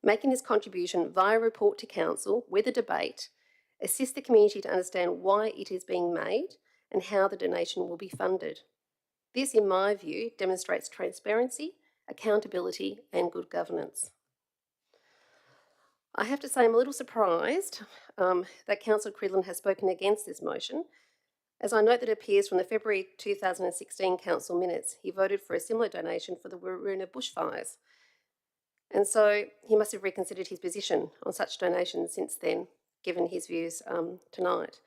[SPEAKER 9] Making this contribution via report to Council with a debate assists the community to understand why it is being made and how the donation will be funded. This, in my view, demonstrates transparency, accountability and good governance. I have to say I'm a little surprised that Councillor Cridland has spoken against this motion, as I note that it appears from the February 2016 Council minutes he voted for a similar donation for the Waroona bushfires. And so he must have reconsidered his position on such donations since then, given his views tonight,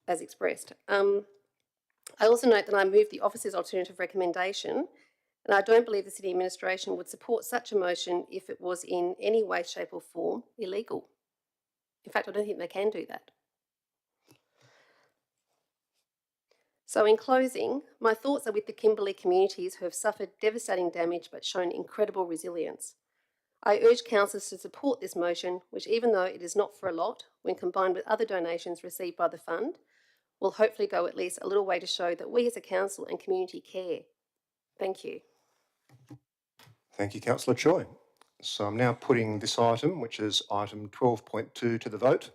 [SPEAKER 9] as expressed. I also note that I moved the officer's alternative recommendation, and I don't believe the City Administration would support such a motion if it was in any way, shape or form illegal. In fact, I don't think they can do that. So in closing, my thoughts are with the Kimberley communities who have suffered devastating damage but shown incredible resilience. I urge councillors to support this motion, which, even though it is not for a lot, when combined with other donations received by the fund, will hopefully go at least a little way to show that we as a council and community care. Thank you.
[SPEAKER 1] Thank you, Councillor Choi. So I'm now putting this item, which is item 12.2, to the vote.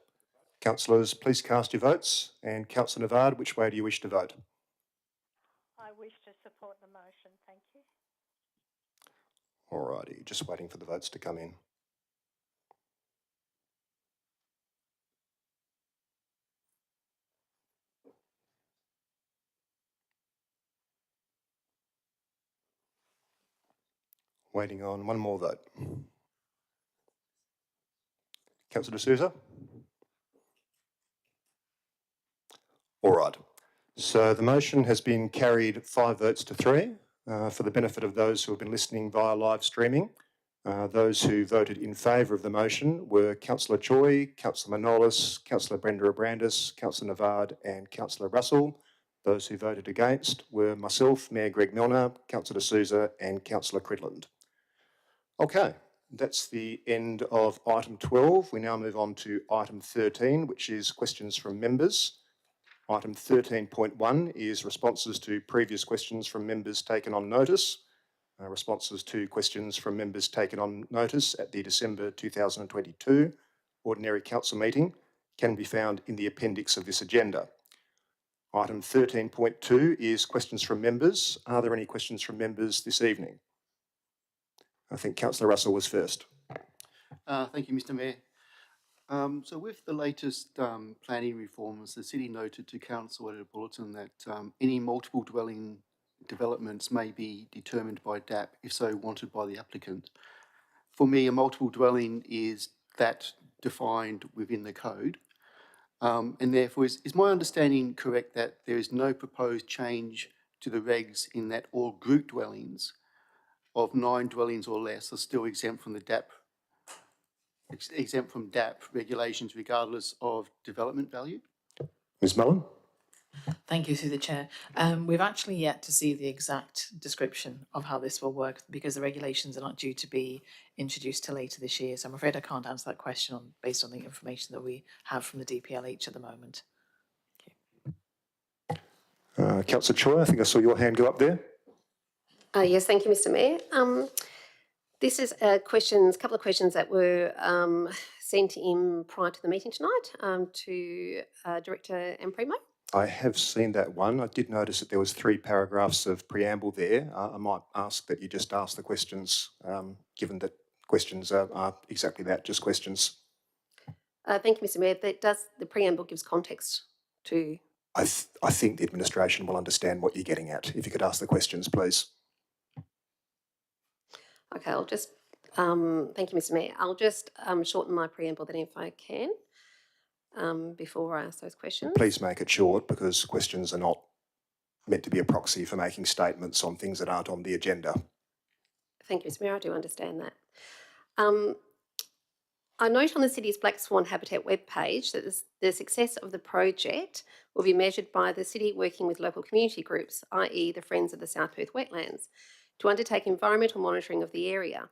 [SPEAKER 1] Councillors, please cast your votes. And Councillor Navard, which way do you wish to vote?
[SPEAKER 3] I wish to support the motion. Thank you.
[SPEAKER 1] Alrighty, just waiting for the votes to come in. Waiting on one more vote. Councillor D'Souza? All right. So the motion has been carried 5 votes to 3. For the benefit of those who have been listening via live streaming, those who voted in favour of the motion were Councillor Choi, Councillor Manolis, Councillor Brenda Abrandis, Councillor Navard and Councillor Russell. Those who voted against were myself, Mayor Greg Milner, Councillor D'Souza and Councillor Cridland. Okay, that's the end of item 12. We now move on to item 13, which is questions from members. Item 13.1 is responses to previous questions from members taken on notice. Responses to questions from members taken on notice at the December 2022 Ordinary Council meeting can be found in the appendix of this agenda. Item 13.2 is questions from members. Are there any questions from members this evening? I think Councillor Russell was first.
[SPEAKER 8] Thank you, Mr. Mayor. So with the latest planning reforms, the city noted to council at a bulletin that any multiple dwelling developments may be determined by DAP if so wanted by the applicant. For me, a multiple dwelling is that defined within the code. And therefore, is my understanding correct that there is no proposed change to the regs in that all group dwellings of 9 dwellings or less are still exempt from the DAP regulations regardless of development value?
[SPEAKER 1] Ms Mullen?
[SPEAKER 16] Thank you, through the chair. We've actually yet to see the exact description of how this will work because the regulations are not due to be introduced till later this year. So I'm afraid I can't answer that question based on the information that we have from the DPLH at the moment.
[SPEAKER 1] Councillor Choi, I think I saw your hand go up there.
[SPEAKER 9] Yes, thank you, Mr. Mayor. This is a couple of questions that were sent in prior to the meeting tonight to Director Amprimo.
[SPEAKER 1] I have seen that one. I did notice that there was 3 paragraphs of preamble there. I might ask that you just ask the questions, given that questions are exactly that, just questions.
[SPEAKER 9] Thank you, Mr. Mayor. The preamble gives context to...
[SPEAKER 1] I think the administration will understand what you're getting at. If you could ask the questions, please.
[SPEAKER 9] Okay, I'll just, thank you, Mr. Mayor. I'll just shorten my preamble then if I can, before I ask those questions.
[SPEAKER 1] Please make it short because questions are not meant to be a proxy for making statements on things that aren't on the agenda.
[SPEAKER 9] Thank you, Mr. Mayor. I do understand that. I note on the city's Black Swan Habitat webpage that the success of the project will be measured by the city working with local community groups, i.e. the Friends of the South Perth Wetlands, to undertake environmental monitoring of the area.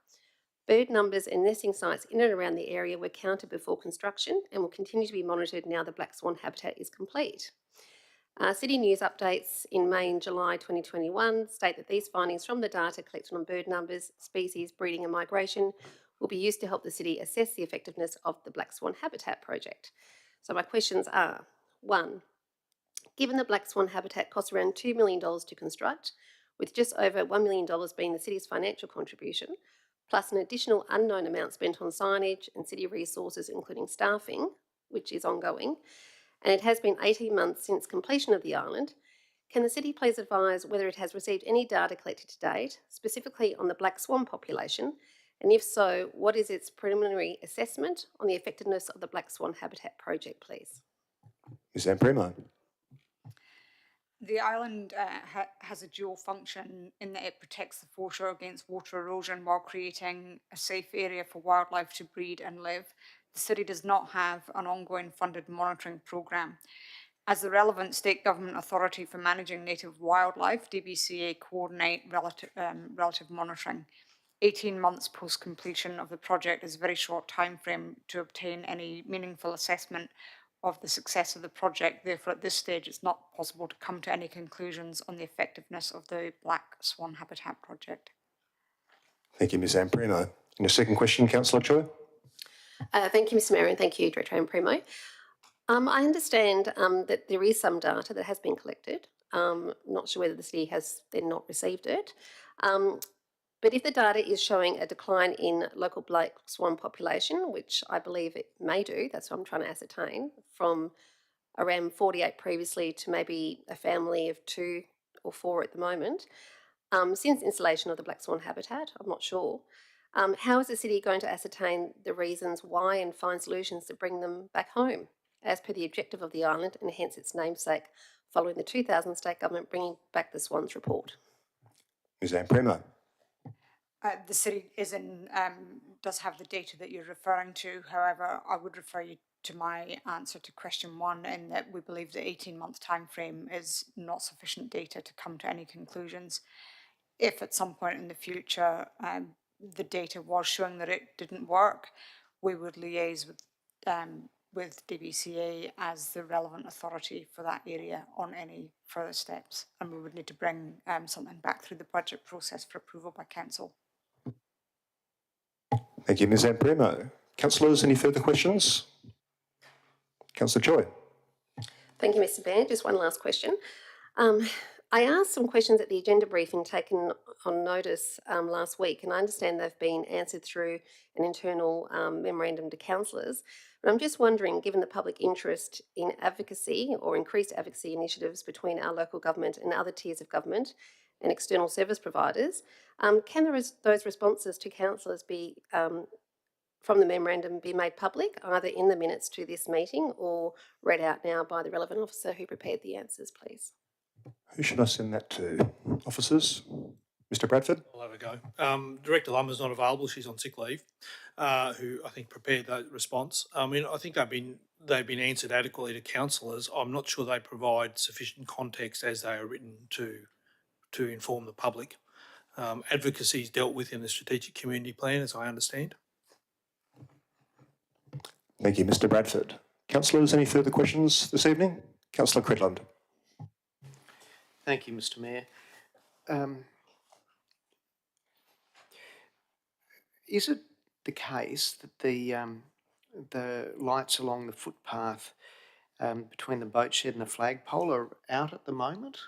[SPEAKER 9] Bird numbers and nesting sites in and around the area were counted before construction and will continue to be monitored now the Black Swan habitat is complete. City news updates in May and July 2021 state that these findings from the data collected on bird numbers, species, breeding and migration will be used to help the city assess the effectiveness of the Black Swan habitat project. So my questions are, 1, given the Black Swan habitat costs around $2 million to construct, with just over $1 million being the city's financial contribution, plus an additional unknown amount spent on signage and city resources, including staffing, which is ongoing, and it has been 18 months since completion of the island, can the city please advise whether it has received any data collected to date, specifically on the black swan population, and if so, what is its preliminary assessment on the effectiveness of the Black Swan habitat project, please?
[SPEAKER 1] Ms Amprimo.
[SPEAKER 5] The island has a dual function in that it protects the foreshore against water erosion while creating a safe area for wildlife to breed and live. The city does not have an ongoing funded monitoring programme. As the relevant state government authority for managing native wildlife, DBCA coordinate relative monitoring. 18 months post-completion of the project is a very short time frame to obtain any meaningful assessment of the success of the project. Therefore, at this stage, it's not possible to come to any conclusions on the effectiveness of the Black Swan Habitat project.
[SPEAKER 1] Thank you, Ms Amprimo. And your second question, Councillor Choi?
[SPEAKER 9] Thank you, Mr Mayor, and thank you, Director Amprimo. I understand that there is some data that has been collected. Not sure whether the city has then not received it. But if the data is showing a decline in local black swan population, which I believe it may do, that's what I'm trying to ascertain, from around 48 previously to maybe a family of 2 or 4 at the moment, since installation of the black swan habitat, I'm not sure. How is the city going to ascertain the reasons why and find solutions to bring them back home, as per the objective of the island and hence its namesake, following the 2000 state government bringing back the Swans report?
[SPEAKER 1] Ms Anne Premo.
[SPEAKER 5] The city does have the data that you're referring to. However, I would refer you to my answer to question 1, in that we believe the 18-month timeframe is not sufficient data to come to any conclusions. If at some point in the future the data was showing that it didn't work, we would liaise with DBCA as the relevant authority for that area on any further steps, and we would need to bring something back through the budget process for approval by council.
[SPEAKER 1] Thank you, Ms Anne Premo. Councillors, any further questions? Councillor Choi.
[SPEAKER 9] Thank you, Mr. Mayor. Just one last question. I asked some questions at the agenda briefing taken on notice last week, and I understand they've been answered through an internal memorandum to councillors. But I'm just wondering, given the public interest in advocacy or increased advocacy initiatives between our local government and other tiers of government and external service providers, can those responses to councillors be from the memorandum be made public, either in the minutes to this meeting or read out now by the relevant officer who prepared the answers, please?
[SPEAKER 1] Who should I send that to? Officers? Mr Bradford?
[SPEAKER 7] I'll have a go. Director Lummer's not available, she's on sick leave, who I think prepared that response. I mean, I think they've been answered adequately to councillors. I'm not sure they provide sufficient context as they are written to inform the public. Advocacy is dealt with in the strategic community plan, as I understand.
[SPEAKER 1] Thank you, Mr Bradford. Councillors, any further questions this evening? Councillor Cridland.
[SPEAKER 14] Thank you, Mr. Mayor. Is it the case that the lights along the footpath between the boat shed and the flagpole are out at the moment?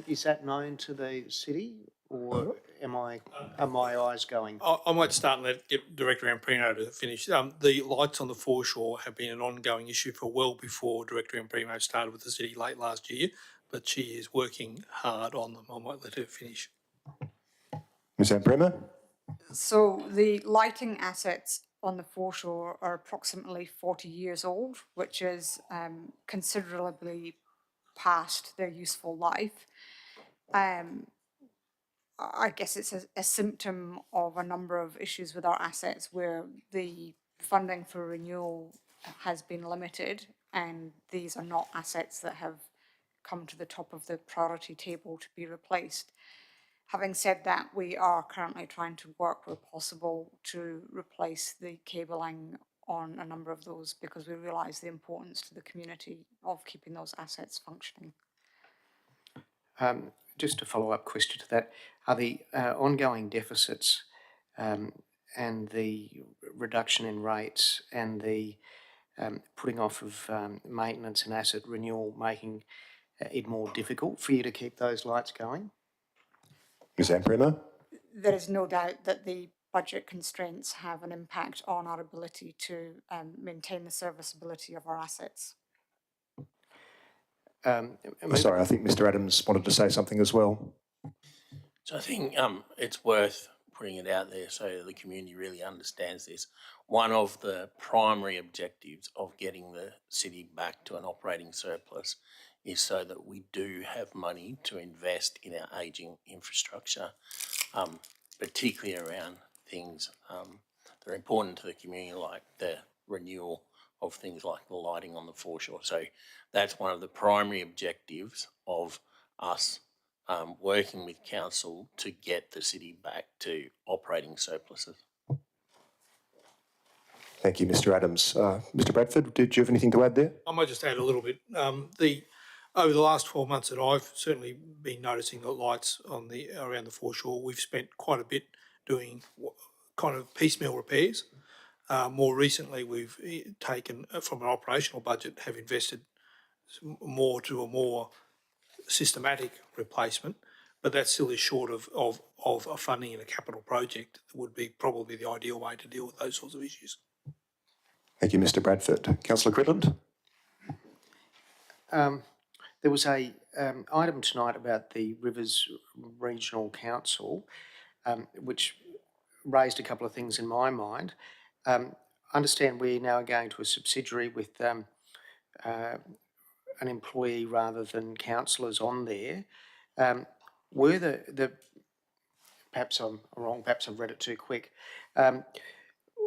[SPEAKER 14] Is that known to the city, or are my eyes going?
[SPEAKER 7] I might start and get Director Amprino to finish. The lights on the foreshore have been an ongoing issue for well before Director Amprino started with the city late last year, but she is working hard on them. I might let her finish.
[SPEAKER 1] Ms Amprino?
[SPEAKER 5] So the lighting assets on the foreshore are approximately 40 years old, which is considerably past their useful life. I guess it's a symptom of a number of issues with our assets where the funding for renewal has been limited, and these are not assets that have come to the top of the priority table to be replaced. Having said that, we are currently trying to work where possible to replace the cabling on a number of those, because we realise the importance to the community of keeping those assets functioning.
[SPEAKER 14] Just a follow-up question to that, are the ongoing deficits and the reduction in rates and the putting off of maintenance and asset renewal making it more difficult for you to keep those lights going?
[SPEAKER 1] Ms Amprino?
[SPEAKER 5] There is no doubt that the budget constraints have an impact on our ability to maintain the serviceability of our assets.
[SPEAKER 1] Sorry, I think Mr Adams wanted to say something as well.
[SPEAKER 11] So I think it's worth putting it out there so the community really understands this. One of the primary objectives of getting the city back to an operating surplus is so that we do have money to invest in our ageing infrastructure, particularly around things that are important to the community, like the renewal of things like the lighting on the foreshore. So that's one of the primary objectives of us working with council to get the city back to operating surpluses.
[SPEAKER 1] Thank you, Mr Adams. Mr Bradford, did you have anything to add there?
[SPEAKER 7] I might just add a little bit. Over the last 12 months that I've certainly been noticing the lights on around the foreshore, we've spent quite a bit doing kind of piecemeal repairs. More recently, we've taken from an operational budget, have invested more to a more systematic replacement. but that still is short of a funding in a capital project. That would be probably the ideal way to deal with those sorts of issues.
[SPEAKER 1] Thank you, Mr Bradford. Councillor Cridland?
[SPEAKER 14] There was a item tonight about the Rivers Regional Council, which raised a couple of things in my mind. Understand we now are going to a subsidiary with an employee rather than councillors on there. Were the perhaps I'm wrong, perhaps I've read it too quick.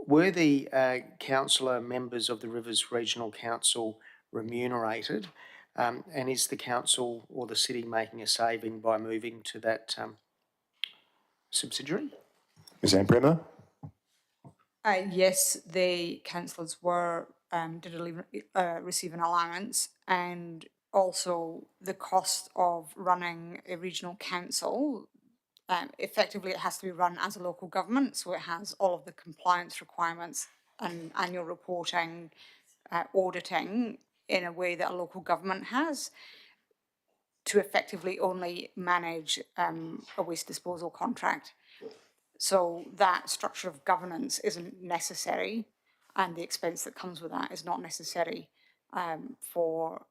[SPEAKER 14] Were the councillor members of the Rivers Regional Council remunerated? And is the council or the city making a saving by moving to that subsidiary?
[SPEAKER 1] Ms Amprema?
[SPEAKER 5] Yes, the councillors did receive an allowance, and also the cost of running a regional council. Effectively, it has to be run as a local government, so it has all of the compliance requirements and annual reporting, auditing in a way that a local government has, to effectively only manage a waste disposal contract. So that structure of governance isn't necessary, and the expense that comes with that is not necessary for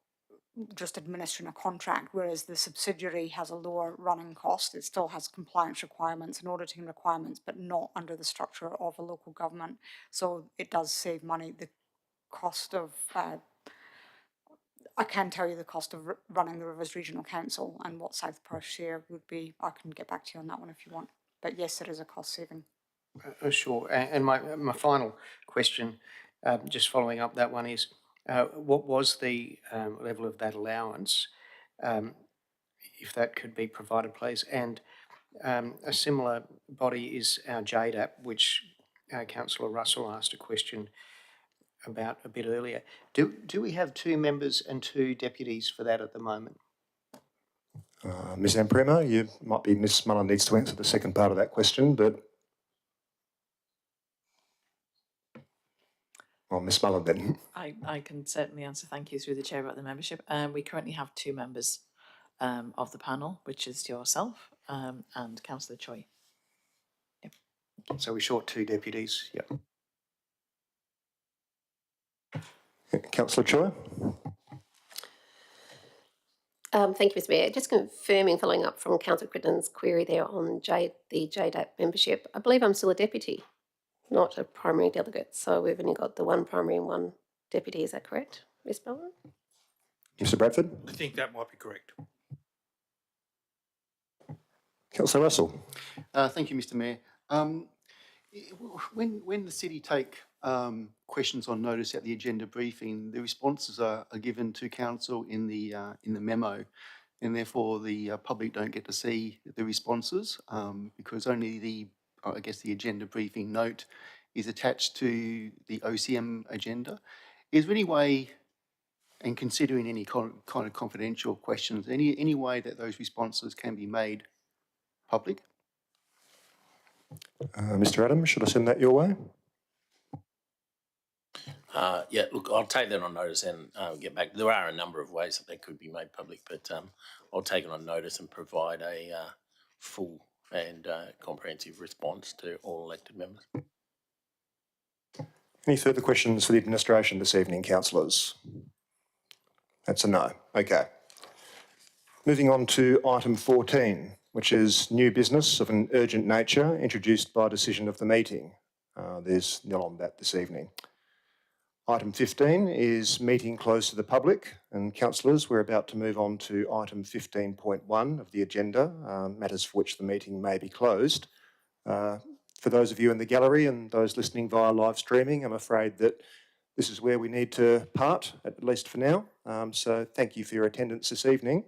[SPEAKER 5] just administering a contract, whereas the subsidiary has a lower running cost. It still has compliance requirements and auditing requirements, but not under the structure of a local government. So it does save money. The cost of, I can tell you the cost of running the Rivers Regional Council and what South Perth share would be. I can get back to you on that one if you want. But yes, there is a cost saving.
[SPEAKER 14] Sure. And my final question, just following up that one, is what was the level of that allowance, if that could be provided, please? And a similar body is our JDAP, which Councillor Russell asked a question about a bit earlier. Do we have 2 members and 2 deputies for that at the moment?
[SPEAKER 1] Ms Amprema, you might be Ms Mullen needs to answer the second part of that question, but... Well, Ms Mullen then.
[SPEAKER 16] I can certainly answer, thank you, through the chair about the membership. We currently have 2 members of the panel, which is yourself and Councillor Choi. Yep.
[SPEAKER 14] So we're short 2 deputies, yep.
[SPEAKER 1] Councillor Choi?
[SPEAKER 9] Thank you, Mr Mayor. Just confirming, following up from Councillor Cridland's query there on the JDAP membership, I believe I'm still a deputy, not a primary delegate. So we've only got the 1 primary and 1 deputy. Is that correct, Ms Bowen?
[SPEAKER 1] Mr Bradford?
[SPEAKER 7] I think that might be correct.
[SPEAKER 1] Councillor Russell?
[SPEAKER 8] Thank you, Mr Mayor. When the city take questions on notice at the agenda briefing, the responses are given to council in the memo, and therefore the public don't get to see the responses because only the agenda briefing note is attached to the OCM agenda. Is there any way, and considering any kind of confidential questions, any way that those responses can be made public?
[SPEAKER 1] Mr Adams, should I send that your way?
[SPEAKER 11] Yeah, look, I'll take that on notice and get back. There are a number of ways that they could be made public, but I'll take it on notice and provide a full and comprehensive response to all elected members.
[SPEAKER 1] Any further questions for the administration this evening, councillors? That's a no. Okay. Moving on to item 14, which is new business of an urgent nature introduced by decision of the meeting. There's nil on that this evening. Item 15 is meeting closed to the public, and councillors, we're about to move on to item 15.1 of the agenda, matters for which the meeting may be closed. For those of you in the gallery and those listening via live streaming, I'm afraid that this is where we need to part, at least for now. So thank you for your attendance this evening.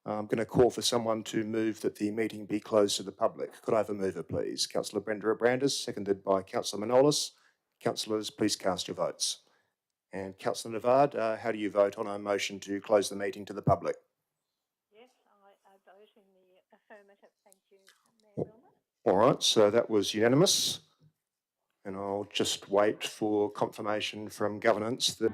[SPEAKER 1] I'm going to call for someone to move that the meeting be closed to the public. Could I have a mover, please? Councillor Brenda Abrandis, seconded by Councillor Manolis. Councillors, please cast your votes. And Councillor Navard, how do you vote on a motion to close the meeting to the public?
[SPEAKER 3] Yes, I vote in the affirmative. Thank you, Mayor Milner.
[SPEAKER 1] All right, so that was unanimous. And I'll just wait for confirmation from governance that...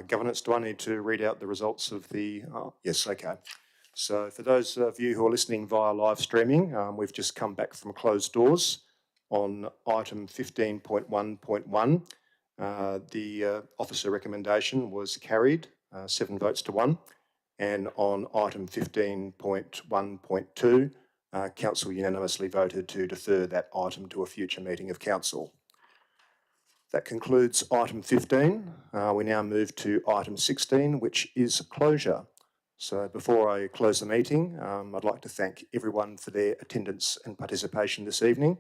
[SPEAKER 1] Governance, do I need to read out the results of the, yes, okay. So for those of you who are listening via live streaming, we've just come back from closed doors on item 15.1.1. The officer recommendation was carried, 7 votes to 1. And on item 15.1.2, council unanimously voted to defer that item to a future meeting of council. That concludes item 15. We now move to item 16, which is closure. So before I close the meeting, I'd like to thank everyone for their attendance and participation this evening.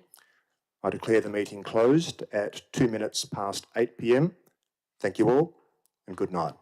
[SPEAKER 1] I declare the meeting closed at 2 minutes past 8 p.m. Thank you all and good night.